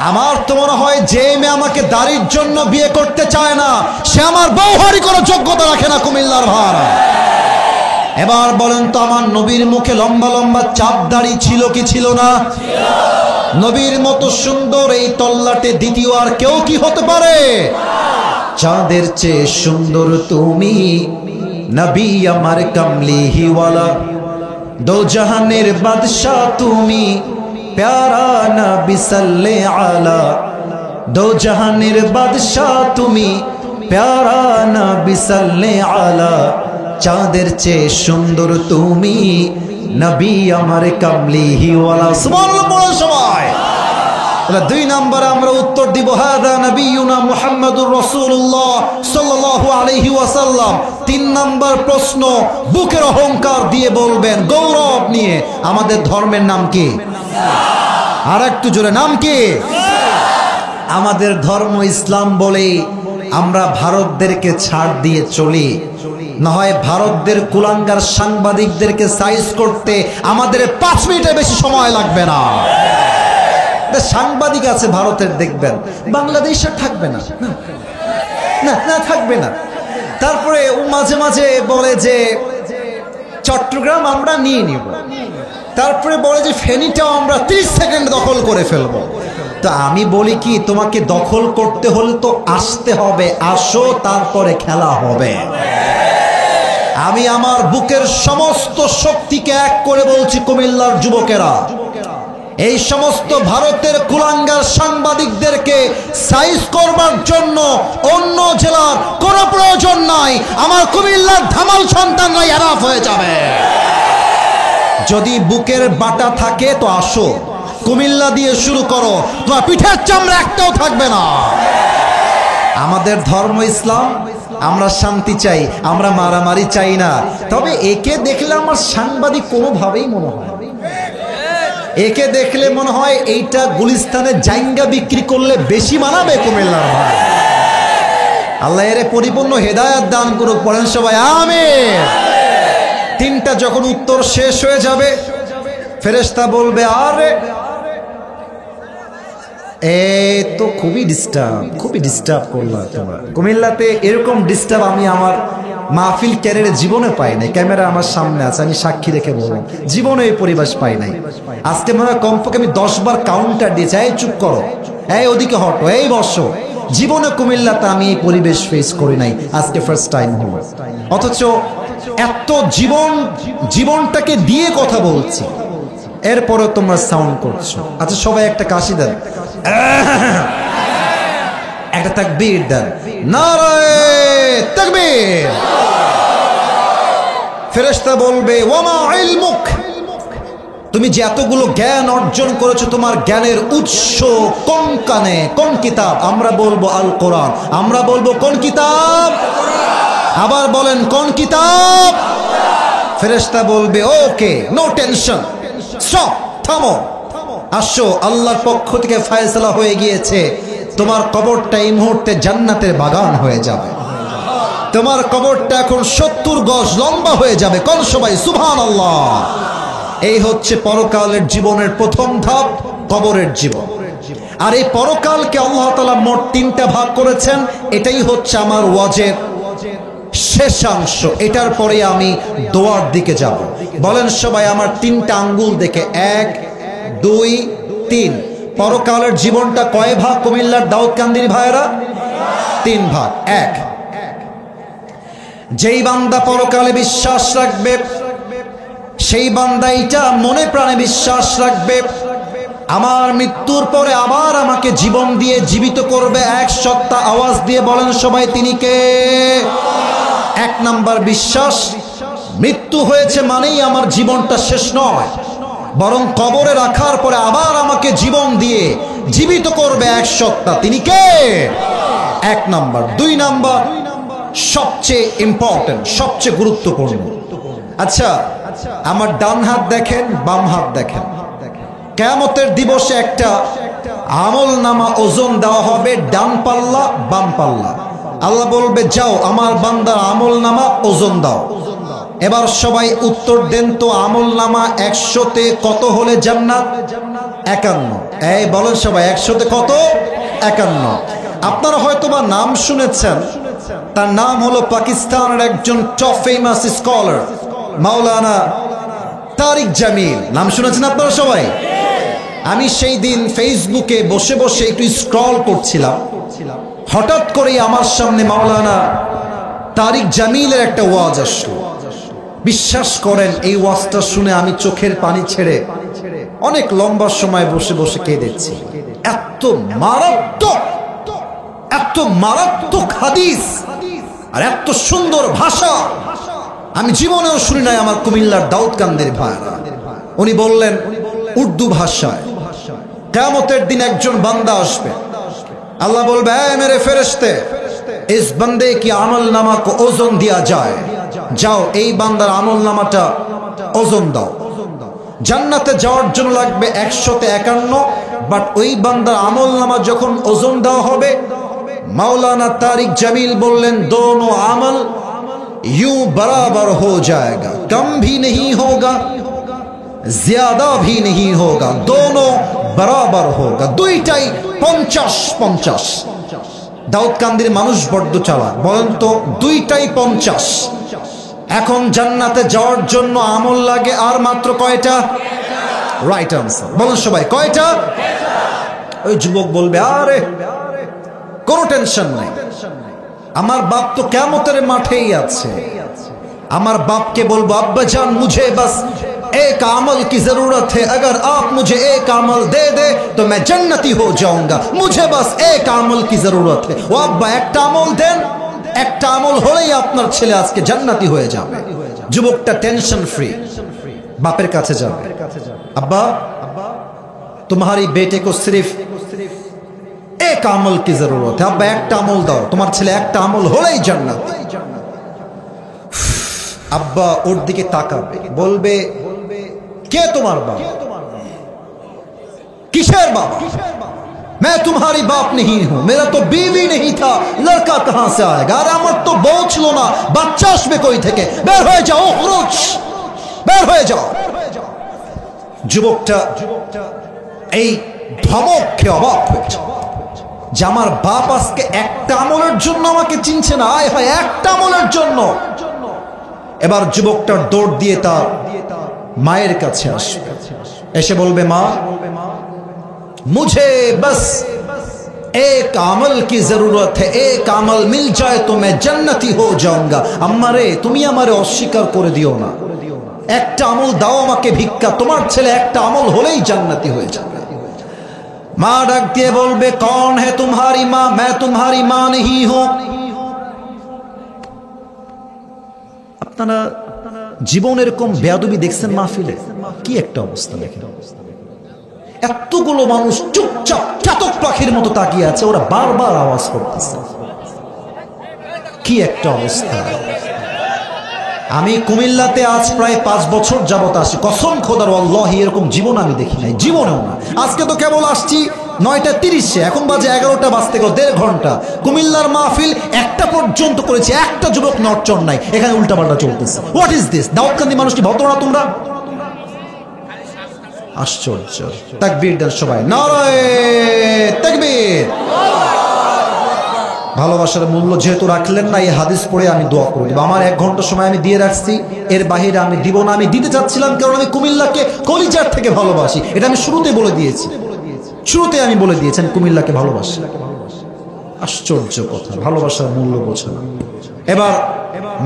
আমার তো মনে হয় যে মেয়ে আমাকে দাড়ির জন্য বিয়ে করতে চায় না, সে আমার বউহারি কোনো যোগ্যতা রাখে না কুমিল্লার ভাড়া। এবার বলেন তো, আমার নবীর মুখে লম্বা লম্বা চাপ দাড়ি ছিল কি ছিল না? নবীর মতো সুন্দর এই তল্লাটে দ্বিতীয় আর কেউ কি হতে পারে? চাঁদের চেয়ে সুন্দর তুমি, নবী আমার কামলিওয়ালা, দো জাহানের বাদশা তুমি, প্যারা নবী সাল্লে আলা, দো জাহানের বাদশা তুমি, প্যারা নবী সাল্লে আলা, চাঁদের চেয়ে সুন্দর তুমি, নবী আমার কামলিওয়ালা। সুবহানাল্লাহ বলো সবাই। তাহলে 2 নম্বরে আমরা উত্তর দিব, হাদা নবিয়ুনা মুহাম্মাদুর রাসূলুল্লাহ সাল্লাল্লাহু আলাইহি ওয়াসাল্লাম। 3 নম্বর প্রশ্ন, বুকের অহংকার দিয়ে বলবেন, গৌরব নিয়ে, আমাদের ধর্মের নাম কি? আর একটু জোরে, নাম কি? আমাদের ধর্ম ইসলাম বলে আমরা ভারতদেরকে ছাড় দিয়ে চলি, না হয় ভারতদের কুলাঙ্গার সাংবাদিকদেরকে সাইজ করতে আমাদের 5 মিনিটের বেশি সময় লাগবে না। সাংবাদিক আছে ভারতের, দেখবেন বাংলাদেশের থাকবে না, না না থাকবে না। তারপরে ও মাঝে মাঝে বলে যে চট্টগ্রাম আমরা নিয়ে নিব, তারপরে বলে যে ফেনীটাও আমরা 30 সেকেন্ড দখল করে ফেলবো। তো আমি বলি কি, তোমাকে দখল করতে হলে তো আসতে হবে, আসো, তারপরে খেলা হবে। আমি আমার বুকের সমস্ত শক্তিকে এক করে বলছি, কুমিল্লার যুবকেরা, এই সমস্ত ভারতের কুলাঙ্গার সাংবাদিকদেরকে সাইজ করবার জন্য অন্য জেলার কোনো প্রয়োজন নাই, আমার কুমিল্লার ধামাল সন্তানরাই এরাফ হয়ে যাবে। যদি বুকের বাটা থাকে তো আসো, কুমিল্লা দিয়ে শুরু করো, তোমার পিঠের চামড়া একটাও থাকবে না। আমাদের ধর্ম ইসলাম, আমরা শান্তি চাই, আমরা মারামারি চাই না। তবে একে দেখলে আমার সাংবাদিক কোনোভাবেই মনে হয়, একে দেখলে মনে হয় এইটা গুলিস্তানে জাইঙ্গা বিক্রি করলে বেশি মানাবে কুমিল্লার ভাই। আল্লাহ এর পরিপূর্ণ হেদায়েত দান করুক, পড়েন সবাই আমিন। 3টা যখন উত্তর শেষ হয়ে যাবে, ফেরেশতা বলবে, আরে তো খুবই ডিস্টার্ব করলা তোমরা। কুমিল্লাতে এরকম ডিস্টার্ব আমি আমার মাহফিল ক্যারিয়ারে জীবনে পাই নাই। ক্যামেরা আমার সামনে আছে, আমি সাক্ষী রেখে বললাম, জীবনে এই পরিবেশ পাই নাই। আজকে মনে হয় কমপক্ষে আমি 10 বার কাউন্টার দিয়েছি, এই চুপ করো, এই ওদিকে হটো, এই বসো। জীবনে কুমিল্লাতে আমি এই পরিবেশ ফেস করি নাই, আজকে ফার্স্ট টাইম হলো। অথচ এত জীবনটাকে দিয়ে কথা বলছি, এরপরে তোমরা সাউন্ড করছো। আচ্ছা সবাই একটা কাশি দেন। একটা তাকবীর দেন, নারায়ে তাকবীর। ফেরেশতা বলবে ওয়ামা ইলমুক, তুমি যে এতগুলো জ্ঞান অর্জন করেছো তোমার জ্ঞানের উৎস কোন কানে, কোন কিতাব? আমরা বলবো আল কোরআন। আমরা বলবো কোন কিতাব? আবার বলেন কোন কিতাব? ফেরেশতা বলবে ওকে, নো টেনশন, স্টপ, থামো, আসো, আল্লাহর পক্ষ থেকে ফয়সালা হয়ে গিয়েছে, তোমার কবরটা এই মুহূর্তে জান্নাতের বাগান হয়ে যাবে। তোমার কবরটা এখন 70 গজ লম্বা হয়ে যাবে। কোন সবাই সুবহানাল্লাহ। এই হচ্ছে পরকালের জীবনের প্রথম ধাপ, কবরের জীবন। আর এই পরকালকে আল্লাহ তাআলা মোট 3টা ভাগ করেছেন। এটাই হচ্ছে আমার ওয়াজের শেষাংশ। এটার পরে আমি দোয়ার দিকে যাব। বলেন সবাই আমার 3টা আঙ্গুল দেখে, 1 2 3। পরকালের জীবনটা কয় ভাগ কুমিল্লার দাউদকান্দির ভাইরা? 3 ভাগ। 1, যেই বান্দা পরকালে বিশ্বাস রাখবে সেই বান্দা এটা মনে প্রাণে বিশ্বাস রাখবে আমার মৃত্যুর পরে আবার আমাকে জীবন দিয়ে জীবিত করবে। এক সত্তা আওয়াজ দিয়ে বলেন সবাই, তিনি কে? 1 নাম্বার বিশ্বাস, মৃত্যু হয়েছে মানেই আমার জীবনটা শেষ নয়, বরং কবরে রাখার পরে আবার আমাকে জীবন দিয়ে জীবিত করবে এক সত্তা, তিনি কে? 1 নাম্বার। 2 নাম্বার, সবচেয়ে ইম্পর্টেন্ট, সবচেয়ে গুরুত্বপূর্ণ। আচ্ছা, আমার ডান হাত দেখেন, বাম হাত দেখেন। কিয়ামতের দিবসে একটা আমল নামা ওজন দেওয়া হবে, ডান পাল্লা বাম পাল্লা। আল্লাহ বলবে যাও আমার বান্দার আমল নামা ওজন দাও। এবার সবাই উত্তর দেন তো, আমল নামা 100তে কত হলে জান্নাত? 51। এই বলেন সবাই 100তে কত? 51। আপনারা হয়তোবা নাম শুনেছেন, তার নাম হলো পাকিস্তানের একজন টপ ফেমাস স্কলার মাওলানা তারিক জামিল। নাম শুনেছেন আপনারা সবাই? আমি সেই দিন ফেসবুকে বসে বসে একটু স্ক্রল করছিলাম, হঠাৎ করেই আমার সামনে মাওলানা তারিক জামিলের একটা ওয়াজ আসলো। বিশ্বাস করেন এই ওয়াজটা শুনে আমি চোখের পানি ছেড়ে অনেক লম্বা সময় বসে বসে কেঁদেছি। এত মারাত্মক, এত মারাত্মক হাদিস আর এত সুন্দর ভাষা আমি জীবনেও শুনি নাই আমার কুমিল্লার দাউদকান্দির ভাইরা। উনি বললেন উর্দু ভাষায়, কিয়ামতের দিন একজন বান্দা আসবে, अल्लाह बोलबे ऐ मेरे फरिश्ते इस बंदे की अमल नामा को ओजन दिया जाए, जाओ এই বান্দার আমল নামাটা ওজন দাও। জান্নাতে যাওয়ার জন্য লাগবে 151, বাট ওই বান্দার আমল নামা যখন ওজন দেওয়া হবে मौलाना तारिक जमील बोलें दोनों अमल यूं बराबर हो जाएगा, कम भी नहीं होगा ज्यादा भी नहीं होगा, दोनों बराबर होगा। দুইটাই 50-50। দাউদকান্দির মানুষ বড্ড চালাক, বলেন তো দুইটাই 50। এখন জান্নাতে যাওয়ার জন্য আমল লাগে আর মাত্র কয়টা? Right answer. বলেন সবাই কয়টা? ওই যুবক বলবে আরে কোনো টেনশন নাই, আমার বাপ তো কিয়ামতের মাঠেই আছে। আমার বাপকে বলবো আব্বা जान मुझे बस एक अमल की जरूरत है, अगर आप मुझे एक अमल दे दे तो मैं जन्नती हो जाऊंगा, मुझे बस एक अमल की जरूरत है। ও আব্বা একটা আমল দেন, একটা আমল হলেই আপনার ছেলে আজকে জান্নাতি হয়ে যাবে। যুবকটা টেনশন ফ্রি বাপের কাছে যাবে, আব্বা तुम्हारी बेटे को सिर्फ एक अमल की जरूरत है, अब्बा একটা আমল দাও, তোমার ছেলে একটা আমল হলেই জান্নাত। আব্বা ওর দিকে তাকাবে, বলবে কে তোমার বাবা? কিসের বাবা? मैं तुम्हारी बाप नहीं हूं, मेरा तो बीवी नहीं था, लड़का कहां से आएगा? अरे আমার তো বউ ছিল না, বাচ্চা আসবে কই থেকে? বের হয়ে যাও, খরচ বের হয়ে যাও। যুবকটা এই ধমকে অবাক হয়েছে যে আমার বাপ আজকে একটা আমলের জন্য আমাকে চিনছে না, আয় হায় একটা আমলের জন্য। এবার যুবকটার দৌড় দিয়ে তার মায়ের কাছে আসবে, এসে বলবে মা मुझे बस एक अमल की जरूरत है, एक अमल मिल जाए तो मैं जन्नती हो जाऊंगा। अम्मा रे তুমি আমারে অস্বীকার করে দিও না, একটা আমল দাও আমাকে ভিক্ষা, তোমার ছেলে একটা আমল হলেই জান্নাতি হয়ে যাবে। মা ডাক দিয়ে বলবে কौन है तुम्हारी माँ? मैं तुम्हारी माँ नहीं हूं। আপনারা জীবন এরকম বেয়াদবি দেখছেন মাহফিলে? কি একটা অবস্থা দেখেন, এতগুলো মানুষ চুপচাপ চাতক পাখির মতো তাকিয়ে আছে, ওরা বারবার আওয়াজ করতেছে। কি একটা অবস্থা। আমি কুমিল্লাতে আজ প্রায় 5 বছর যাবত আসি, কসম খোদার আল্লাহি এরকম জীবন আমি দেখি নাই, জীবনেও না। আজকে তো কেবল আসছি 9:30, এখন বাজে 11টা বাজতে গেল 1.5 ঘন্টা। কুমিল্লার মাহফিল 1টা পর্যন্ত করেছে, একটা যুবক নড়চড় নাই, এখানে উল্টাপাল্টা চলতেছে। What is this? দাউদকান্দি মানুষ কি ভদ্র না তোমরা? আশ্চর্য। তাকবীর দেন সবাই, নারায়ে তাকবীর। ভালোবাসার মূল্য যেহেতু রাখলেন না, এই হাদিস পড়ে আমি দোয়া করে দেব। আমার 1 ঘন্টা সময় আমি দিয়ে রাখছি, এর বাহিরে আমি দিব না। আমি দিতে চাচ্ছিলাম কারণ আমি কুমিল্লাকে কলিজার থেকে ভালোবাসি। এটা আমি শুরুতে বলে দিয়েছি, শুরুতে আমি বলে দিয়েছি আমি কুমিল্লাকে ভালোবাসি। আশ্চর্য কথা, ভালোবাসার মূল্য বোঝে না। এবার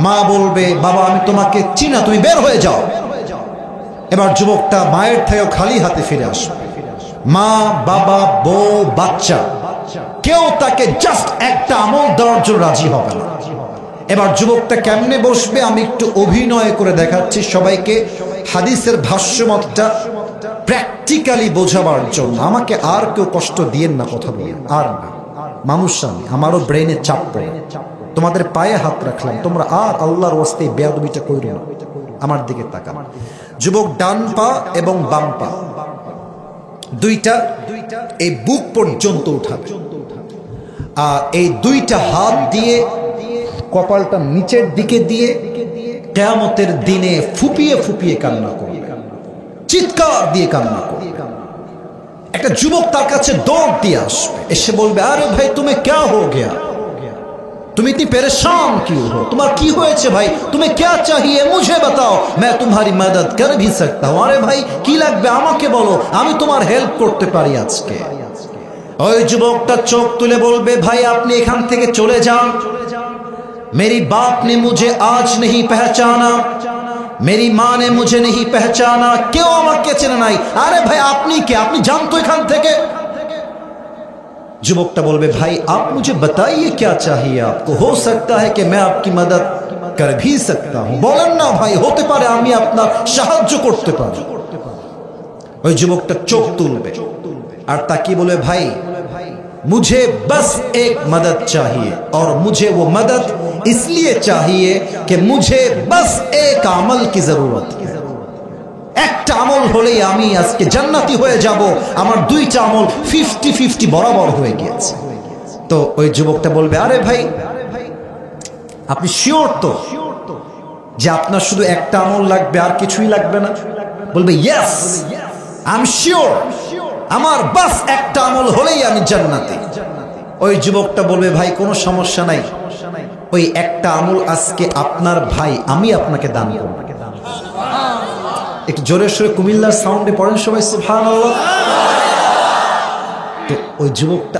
মা বলবে বাবা আমি তোমাকে চিনা, তুমি বের হয়ে যাও। এবার যুবকটা মায়ের থেকেও খালি হাতে ফিরে আসবে। মা, বাবা, বউ, বাচ্চা কেউ তাকে জাস্ট একটা আমল দেওয়ার জন্য রাজি হবে না। এবার যুবকটা কেমনে বসবে আমি একটু অভিনয় করে দেখাচ্ছি সবাইকে, হাদিসের ভাষ্যমতটা প্র্যাকটিক্যালি বোঝাবার জন্য। আমাকে আর কেউ কষ্ট দিয়েন না কথা বলেন, আর না। মানুষ আমি, আমারও ব্রেনে চাপ পড়ে। তোমাদের পায়ে হাত রাখলাম, তোমরা আর আল্লাহর ওয়াস্তে বেয়াদবিটা কইরো না। আমার দিকে তাকান। যুবক ডান পা এবং বাম পা দুইটা এই বুক পর্যন্ত উঠাবে, আর এই দুইটা হাত দিয়ে কপালটা নিচের দিকে দিয়ে কিয়ামতের দিনে ফুপিয়ে ফুপিয়ে কান্না করবে, চিৎকার দিয়ে কান্না করবে। একটা যুবক তার কাছে দৌড় দিয়ে আসবে, এসে বলবে আরে ভাই তুমি क्या हो गया, तुम इतनी परेशान क्यों हो, तुम्हारा की হয়েছে ভাই, तुम्हें क्या चाहिए मुझे बताओ, मैं तुम्हारी मदद कर भी सकता हूं। আরে ভাই কি লাগবে আমাকে বলো, আমি তোমার হেল্প করতে পারি আজকে। ওই যুবকটা চোখ তুলে বলবে ভাই আপনি এখান থেকে চলে যান, मेरी बाप ने मुझे आज नहीं पहचाना, मेरी माँ ने मुझे नहीं पहचाना, क्यों আমাকে চেনে নাই। আরে ভাই আপনি কে, আপনি যান তো এখান থেকে। যুবকটা বলবে ভাই आप मुझे बताइए क्या चाहिए आपको, हो सकता है कि मैं आपकी मदद कर भी सकता हूं। বলেন না ভাই, হতে পারে আমি আপনার সাহায্য করতে পারি। ওই যুবকটা চোখ তুলবে আর তাকিয়ে বলবে ভাই मुझे बस एक मदद चाहिए, और मुझे वो मदद इसलिए चाहिए कि मुझे बस एक अमल की जरूरत है। একটা আমল হলেই আমি আজকে জান্নাতি হয়ে যাব। আমার দুইটা আমল 50-50 বরাবর হয়ে গিয়েছে। তো ওই যুবকটা বলবে আরে ভাই আপনি শিওর তো যে আপনার শুধু একটা আমল লাগবে আর কিছুই লাগবে না? বলবে ইয়েস আই এম শিওর, আমার বাস একটা আমল হলেই আমি জান্নাতি। ওই যুবকটা বলবে ভাই কোনো সমস্যা নাই, ওই একটা আমল আজকে আপনার ভাই আমি আপনাকে দান করব। একটু জোরে সোরে কুমিল্লার সাউন্ডে পড়েন সবাই সুবহানাল্লাহ। তো ওই যুবকটা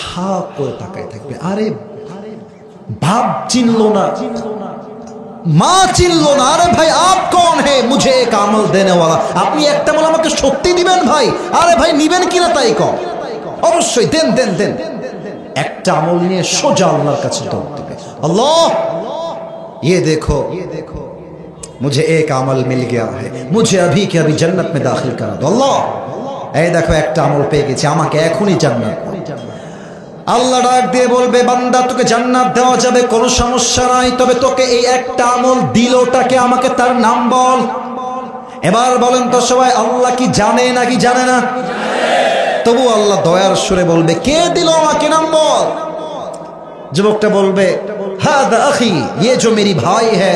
হা করে তাকায় থাকবে। আরে বাপ চিনলো না, মা চিনলো না, আরে ভাই আপ কোন হে মুঝে এক আমল দেনে ওয়ালা, আপনি একটা আমল আমাকে সত্যি দিবেন ভাই? আরে ভাই নিবেন কিনা তাই কম, অবশ্যই দেন দেন দেন। একটা আমল নিয়ে সোজা আল্লাহর কাছে দৌড় দিবে, আল্লাহ ये देखो मुझे एक अमल मिल गया है, मुझे अभी के अभी जन्नत में दाखिल करा दो। अल्लाह এই দেখো একটা আমল পেয়ে গেছি, আমাকে এখনই জান্নাত দাও। আল্লাহ ডাক দিয়ে বলবে বান্দা তোকে জান্নাত দেওয়া যাবে কোনো সমস্যা নাই, তবে তোকে এই একটা আমল দিলটাকে আমাকে তার নাম বল। এবার বলেন তো সবাই আল্লাহ কি জানে নাকি জানে না? তবু আল্লাহ দয়ার সুরে বলবে কে দিল আমাকে নাম বল। যুবকটা বলবে হাদা আখি, ये जो मेरी भाई है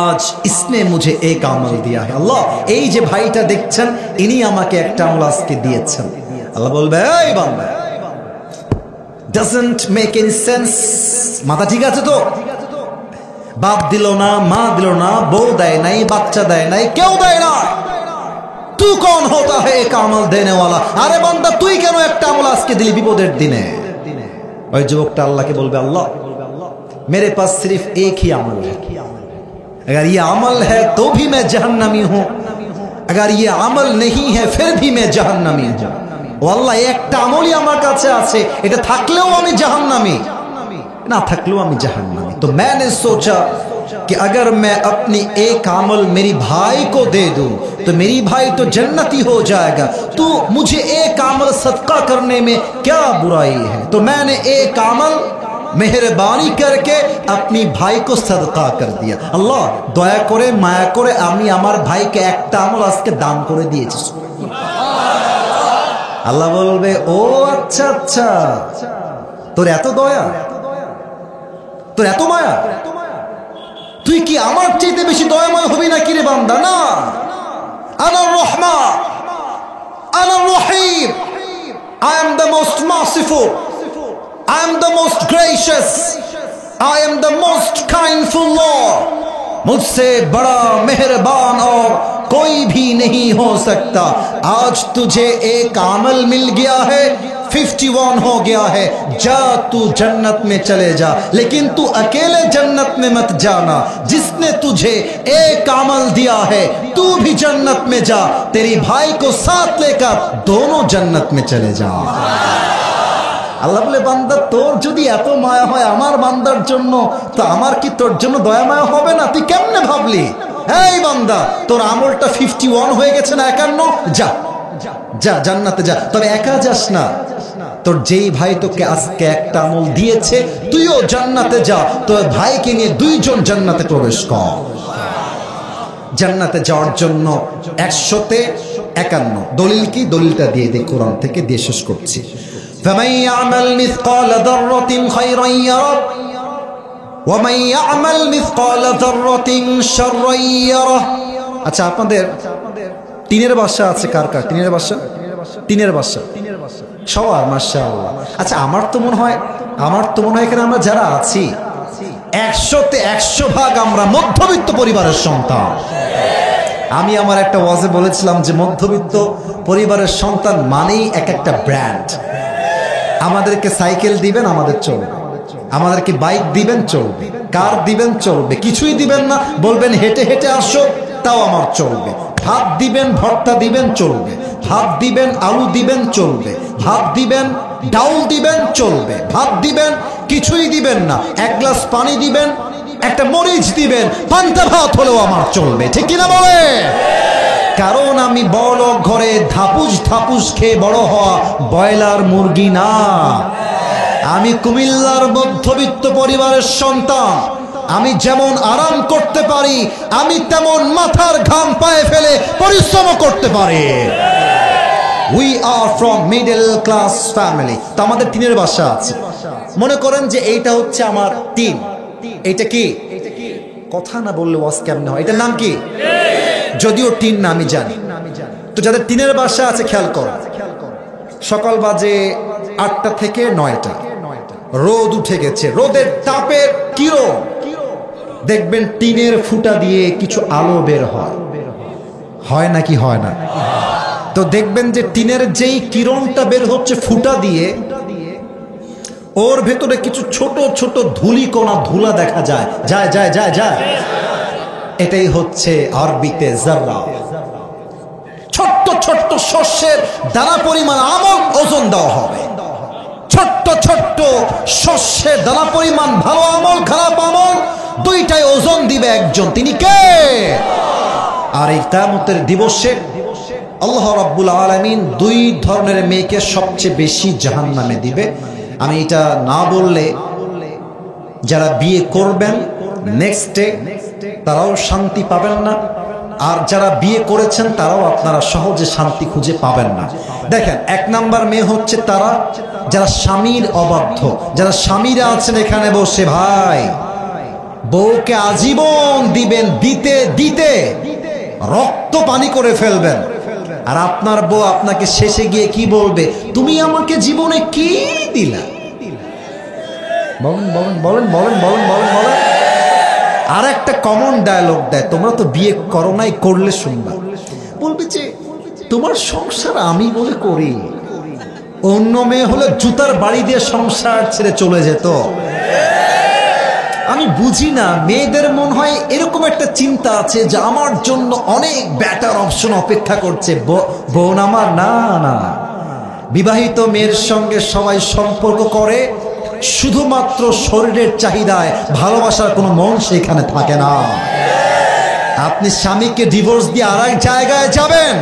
आज इसने मुझे एक আমল दिया है। আল্লাহ এই যে ভাইটা দেখছেন ইনি আমাকে একটা আমল আজকে দিয়েছেন। আল্লাহ বলবে এই বান্দা doesn't make any sense, মাথা ঠিক আছে তো? বাপ দিল না, মা দিল না, বউ দেয় নাই, বাচ্চা দেয় নাই, কেউ দেয় না, तू कौन होता है एक আমল देने वाला। আরে বান্দা তুই কেন একটা আমল আজকে দিলি বিপদের দিনে? ওই যুবকটা আল্লাহকে বলবে আল্লাহ मेरे पास सिर्फ एक ही अमल है, अगर ये अमल है तो भी मैं जहन्नमी हूं, अगर ये अमल नहीं है फिर भी मैं जहन्नमी हूं। ओ अल्लाह একটা আমলই আমার কাছে আছে, এটা থাকলেও আমি জাহান্নামী, ना थकलू আমি जहन्नमी। तो मैंने सोचा कि अगर मैं अपनी एक अमल मेरी भाई को दे दूं तो मेरी भाई तो जन्नती हो जाएगा, तो मुझे एक अमल सदका करने में क्या बुराई है। तो मैंने एक अमल मेहरबानी करके अपनी भाई को सदका कर दिया। अल्लाह दया करे माया करे আমি আমার ভাইকে একটা আমল আজকে দান করে দিয়েছি। আল্লাহ বলবে ও আচ্ছা আচ্ছা, তোর এত দয়া, তোর এত মায়া, তুই কি আমার চাইতে বেশি দয়াময় হবি না কি রে বান্দা? না, আনার রহমান, আনার রহিম, I am the most merciful, I am the most gracious, I am the most kindful Lord, मुझसे बड़ा मेहरबान और कोई भी नहीं हो सकता। आज तुझे एक अमल मिल गया है, 51 हो गया है, जा तू जन्नत में चले जा, लेकिन तू अकेले जन्नत में मत जाना, जिसने तुझे एक अमल दिया है तू भी जन्नत में जा, तेरी भाई को साथ लेकर दोनों जन्नत में चले जा। আল্লাহ বলে বান্দা তোর যদি এত মায়া হয় আমার বান্দার জন্য, তো আমার কি তোর জন্য দয়া মায়া হবে না? তুই কেমনে ভাবলি? এই বান্দা তোর আমলটা 51 হয়ে গেছে না 51, যা যা জান্নাতে যা। তবে একা যাস না, তোর যেই ভাই তোকে আজকে একটা আমল দিয়েছে তুইও জান্নাতে যা, তোর ভাইকে নিয়ে দুইজন জান্নাতে প্রবেশ কর। জান্নাতে যাওয়ার জন্য 151 দলিল কি? দলিলটা দিয়ে দে, কোরআন থেকে দিয়ে শেষ করছি। فمن يعمل مثقال ذرة خيرا يره ومن يعمل مثقال ذرة شرا يره। আচ্ছা আপনাদের তিনের বাসা আছে কার কার? তিনের বাসা, তিনের বাসা সবার মাশাআল্লাহ। আচ্ছা আমার তো মনে হয় এখানে আমরা যারা আছি 100তে 100 ভাগ আমরা মধ্যবিত্ত পরিবারের সন্তান। আমি আমার একটা ওয়াজে বলেছিলাম যে মধ্যবিত্ত পরিবারের সন্তান মানেই এক একটা ব্র্যান্ড। আমাদেরকে সাইকেল দিবেন আমাদের চলবে, আমাদেরকে বাইক দিবেন চলবে, কার দিবেন চলবে, কিছুই দিবেন না বলবেন হেঁটে হেঁটে আসো তাও আমার চলবে। ভাত দিবেন ভর্তা দিবেন চলবে, ভাত দিবেন আলু দিবেন চলবে, ভাত দিবেন ডাউল দিবেন চলবে, ভাত দিবেন কিছুই দিবেন না, এক গ্লাস পানি দিবেন, একটা মরিচ দিবেন, পান্তা ভাত হলেও আমার চলবে। ঠিক কিনা বলে? কারণ আমি বড় ঘরে ধাপুস ধাপুস খেয়ে বড় হওয়া ব্রয়লার মুরগি না, আমি কুমিল্লার মধ্যবিত্ত পরিবারের সন্তান। আমি যেমন আরাম করতে পারি আমি তেমন মাথার ঘাম পায়ে ফেলে পরিশ্রম করতে পারি। We are from middle class family. তো আমাদের টিনের বাসা আছে, মনে করেন যে এইটা হচ্ছে আমার টিন। এইটা কি কথা না বললে ওয়াজ কেমনে হয়? এটার নাম কি? যদিও টিন না আমি জানি। তো যাদের টিনের বাসা আছে খেয়াল করো, সকাল বাজে 8টা থেকে 9টা, রোদ উঠে গেছে, রোদের তাপের কিরণ দেখবেন টিনের ফুটা দিয়ে কিছু আলো বের হয় নাকি হয় না? তো দেখবেন যে টিনের যেই কিরণটা বের হচ্ছে ফুটা দিয়ে, ওর ভেতরে কিছু ছোট ছোট ধূলিকণা ধুলা দেখা যায় যায় যায় যায় যায় এটাই হচ্ছে আরবিতে যাররা। ছোট্ট ছোট্ট শস্যের দানা পরিমাণ আমল ওজন দেওয়া হবে। ছোট্ট ছোট্ট শস্যের দানা পরিমাণ ভালো আমল খারাপ আমল দুইটাই ওজন দিবে একজন, তিনি কে? আর এই কিয়ামতের দিবসে আল্লাহ রাব্বুল আলামিন দুই ধরনের মেয়েকে সবচেয়ে বেশি জাহান্নামে দিবে। আমি এটা না বললে যারা বিয়ে করবেন নেক্সট ডে তারাও শান্তি পাবেন না, আর যারা বিয়ে করেছেন তারাও আপনারা সহজে শান্তি খুঁজে পাবেন না। দেখেন, 1 নাম্বার মেয়ে হচ্ছে তারা যারা স্বামীর অবাধ্য, যারা স্বামীরা আছেন এখানে বসে, ভাই বউকে আজীবন দিবেন, দিতে দিতে রক্ত পানি করে ফেলবেন, আর আপনার বউ আপনাকে শেষে গিয়ে কি বলবে? তুমি আমাকে জীবনে কি দিলা? বলেন বলেন বলেন বলেন বলেন বলেন বলেন। আর একটা কমন ডায়লগ দেয়, তোমরা তো বিয়ে করো নাই, করলে শুনবা, বলবে যে তোমার সংসার আমি বলে করি। অন্য মেয়ে হলে জুতার বাড়ি দিয়ে সংসার ছেড়ে চলে যেত। আমি বুঝি না, মেয়েদের মনে হয় এরকম একটা চিন্তা আছে যে আমার জন্য অনেক বেটার অপশন অপেক্ষা করছে। বোন আমার, না না, বিবাহিত মেয়ের সঙ্গে সবাই সম্পর্ক করে শুধুমাত্র শরীরের চাহিদায়, ভালোবাসার কোনো মন সেখানে থাকে না। আপনি স্বামীকে ডিভোর্স দিয়ে আর এক জায়গায় যাবেন,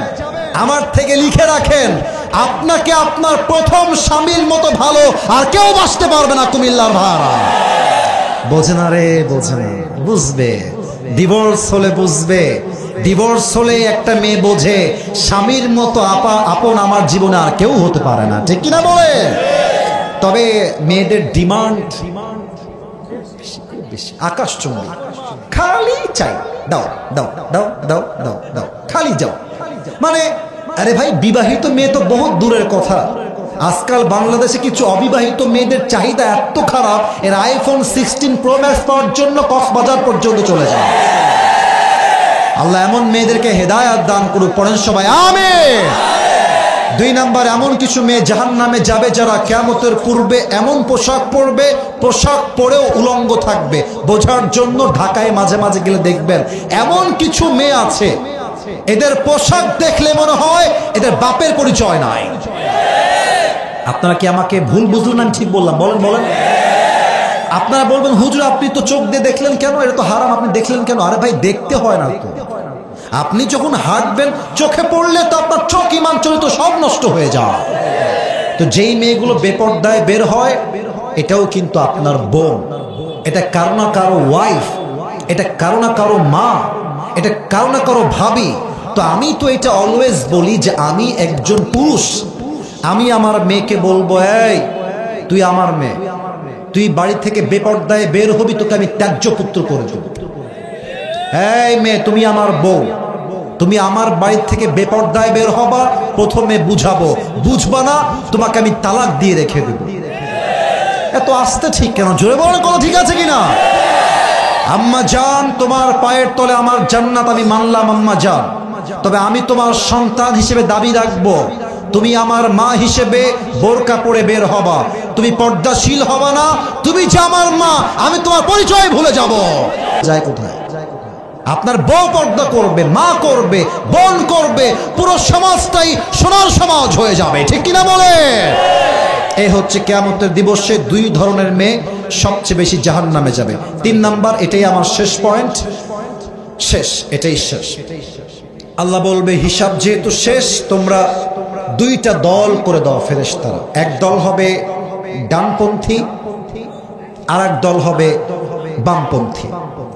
আমার থেকে লিখে রাখেন, আপনাকে আপনার প্রথম স্বামীর মতো ভালো আর কেউ বাসতে পারবে না কুমিল্লার ভাড়া। বোঝে না রে, বোঝে না, বুঝবে, ডিভোর্স হলে বুঝবে। ডিভোর্স হলে একটা মেয়ে বোঝে স্বামীর মতো আপন আমার জীবনে আর কেউ হতে পারে না, ঠিক কিনা বলে? তবে মেয়েদের ডিমান্ড আকাশচুম্বী, খালি চাই, দাও দাও দাও দাও দাও দাও, খালি যাও। মানে আরে ভাই, বিবাহিত মেয়ে তো বহুত দূরের কথা, আজকাল বাংলাদেশে কিছু অবিবাহিত মেয়েদের চাহিদা এত খারাপ, এর আইফোন 16 প্রো ম্যাক্স পাওয়ার জন্য কক্সবাজার পর্যন্ত চলে যায়। আল্লাহ এমন মেয়েদেরকে হেদায়াত দান করুক, পড়েন সবাই আমিন। 2 নাম্বার, এমন কিছু মেয়ে জাহান্নামে যাবে যারা কিয়ামতের পূর্বে এমন পোশাক পরবে, পোশাক পরেও উলঙ্গ থাকবে। বোঝার জন্য ঢাকায় মাঝে মাঝে গেলে দেখবেন এমন কিছু মেয়ে আছে, এদের পোশাক দেখলে মনে হয় এদের বাপের পরিচয় নাই। আপনারা কি আমাকে ভুল বুঝলেন? আমি ঠিক বললাম? বলেন বলেন। আপনারা বলবেন হুজুর আপনি তো চোখ দিয়ে দেখলেন কেন, এটা তো হারাম, আপনি দেখলেন কেন? আরে ভাই, দেখতে হয় না তো। আপনি যখন হাঁটবেন চোখে পড়লে তো আপনার চোখ, ইমান, চরিত্র সব নষ্ট হয়ে যায়। তো যেই মেয়েগুলো বেপরদায় বের হয়, এটাও কিন্তু আপনার বোন, এটা কারো না কারো ওয়াইফ, এটা কারো না কারো মা, এটা কারো না কারো ভাবি। তো আমি তো এটা অলওয়েজ বলি যে আমি একজন পুরুষ, আমি আমার মেয়েকে বলবো, এই তুই আমার মেয়ে, তুই বাড়ি থেকে বেপরদায় বের হবি, তোকে আমি ত্যায্য পুত্র করে দেব। এই মেয়ে, তুমি আমার বউ, তুমি আমার বাড়ি থেকে বেপরদায় বের হবা, প্রথমে বুঝাবো, বুঝবা না তোমাকে আমি তালাক দিয়ে রেখে দেব। এত আসতে ঠিক কেন? জোরে বলেন, কোনো ঠিক আছে কিনা? আম্মা জান, তোমার পায়ের তলে আমার জান্নাত, আমি মানলাম আম্মা জান, তবে আমি তোমার সন্তান হিসেবে দাবি রাখবো, তুমি আমার মা হিসেবে বোরকা পরে বের হবা, তুমি পর্দাশীল হবা না। তুমি যে আমার মা, আমি তোমার পরিচয় ভুলে যাব। যায় কোথায়? আপনার বউ পর্দা করবে, মা করবে, বোন করবে, পুরো সমাজটাই সোনার সমাজ হয়ে যাবে, ঠিক কিনা বলে? এই হচ্ছে কিয়ামতের দিবসে 2 ধরনের মেয়ে সবচেয়ে বেশি জাহান্নামে যাবে। 3 নাম্বার, এটাই আমার শেষ পয়েন্ট, শেষ, এটাই শেষ। আল্লাহ বলবে হিসাব যেহেতু শেষ, তোমরা 2টা দল করে দাও ফেরেশতারা। এক দল হবে ডানপন্থী, আর এক দল হবে বামপন্থী।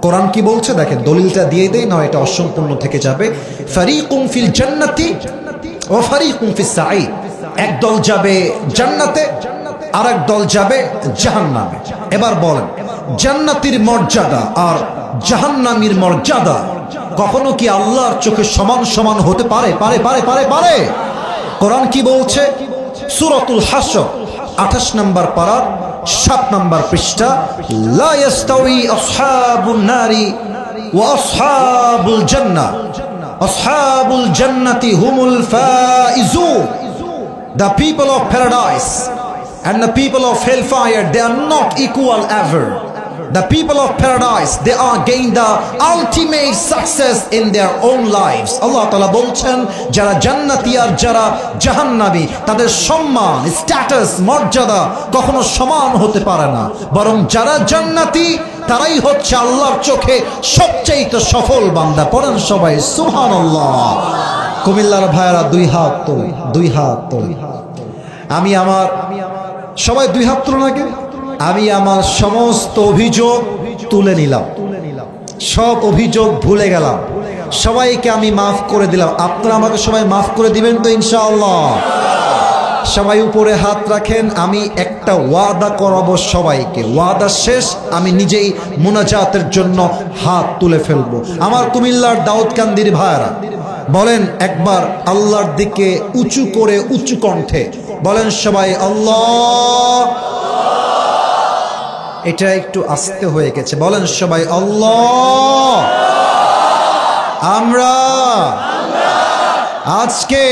কোরআন কি বলছে দেখেন, দলিলটা দিয়ে দেই, না এটা অসম্পূর্ণ থেকে যাবে। ফারিকুম ফিল জান্নাতি ওয়া ফারিকুম ফিস সাঈদ। এক দল যাবে জান্নাতে, আর এক দল যাবে জাহান্নামে। এবার বলেন, জান্নাতীর মর্যাদা আর জাহান্নামীর মর্যাদা কখনো কি আল্লাহর চোখে সমান সমান হতে পারে? পারে পারে পারে পারে? কোরআন কি বলছে? সূরাতুল হাসর 28 নম্বর পারা 7 নম্বর পৃষ্ঠা, লা ইয়াস্তাউই আসহাবুন নারি ওয়া আসহাবুল জান্নাহ, আসহাবুল জান্নাতি হুমুল Faizun. The people of paradise and the people of hellfire, they are not equal ever. The people of paradise, they are gain the ultimate success in their own lives. Allah Ta'ala বলছেন, যারা জান্নাতি আর যারা জাহান্নামী, তাদের সম্মান, স্ট্যাটাস, মর্যাদা কখনো সমান হতে পারে না। বরং যারা জান্নাতি তারাই হচ্ছে আল্লাহর চোখে সবচেয়ে সফল বান্দা। পড়েন সবাই সুবহানাল্লাহ। কুমিল্লার ভাইয়েরা 2 হাত তোলেন, 2 হাত তোলেন। আমি আমার, সবাই 2 হাত তোলেন আগে। আমি আমার সমস্ত অভিযোগ তুলে নিলাম, সব অভিযোগ ভুলে গেলাম, সবাইকে আমি মাফ করে দিলাম। আপনারা আমাকে সবাই মাফ করে দিবেন তো ইনশাআল্লাহ? সবাই উপরে হাত রাখেন। আমি একটা ওয়াদা করাবো সবাইকে, ওয়াদা শেষ আমি নিজেই মুনাজাতের জন্য হাত তুলে ফেলবো। আমার কুমিল্লার দাউদকান্দির ভাইরা বলেন একবার আল্লাহর দিকে উঁচু করে, উঁচু কণ্ঠে বলেন সবাই আল্লাহ। এটা একটু আস্তে হয়ে গেছে, বলেন সবাই আল্লাহ। আমরা আজকে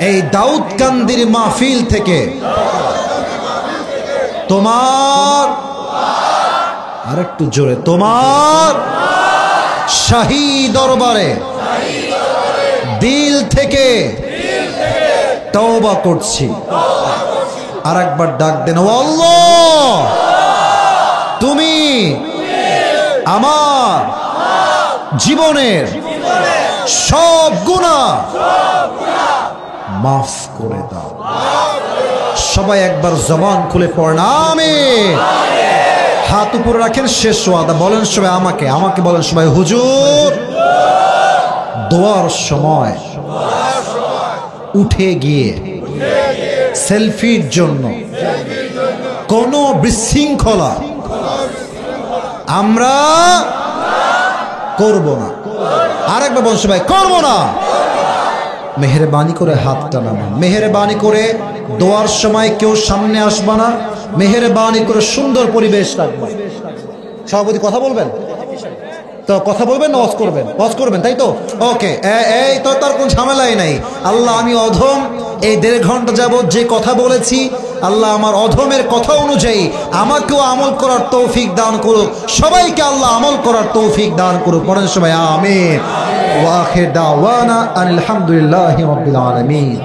এই দাউদকান্দির মাহফিল থেকে তোমার আরেকটু জোরে, তোমার শাহী দরবারে দিল থেকে তওবা করছি। আরেকবার ডাক দেন, ও আল্লাহ, তুমি আমার জীবনের সব গুনাহ মাফ করে দাও। সবাই একবার জবান খুলে পড়েন আমিন। হাত উপরে রাখেন, শেষ ওয়াদা বলেন সবাই, আমাকে বলেন সবাই, হুজুর দোয়ার সময় উঠে গিয়ে সেলফির জন্য কোনো বিশৃঙ্খলা আমরা করব না। আরেকবার বলুন সবাই, করব না। মেহেরবানি করে হাতটা নামান, মেহেরবানি করে দোয়ার সময় কেউ সামনে আসবা না, মেহেরবানি করে সুন্দর পরিবেশ রাখবা। সভাপতি কথা বলবেন তো, কথা বলবেন না ওয়াজ করবেন? ওয়াজ করবেন, তাই তো? ওকে, এই তো তার কোন ঝামেলাই নাই। আল্লাহ, আমি অধম, এই 1.5 ঘন্টা যাবত যে কথা বলেছি, আল্লাহ আমার অধমের কথা অনুযায়ী আমাকেও আমল করার তৌফিক দান করুক, সবাইকে আল্লাহ আমল করার তৌফিক দান করুক। পড়েন সবাই আমিন। ওয়া আখির দাওয়ানা আনিল হামদুলিল্লাহি রাব্বিল আলামিন।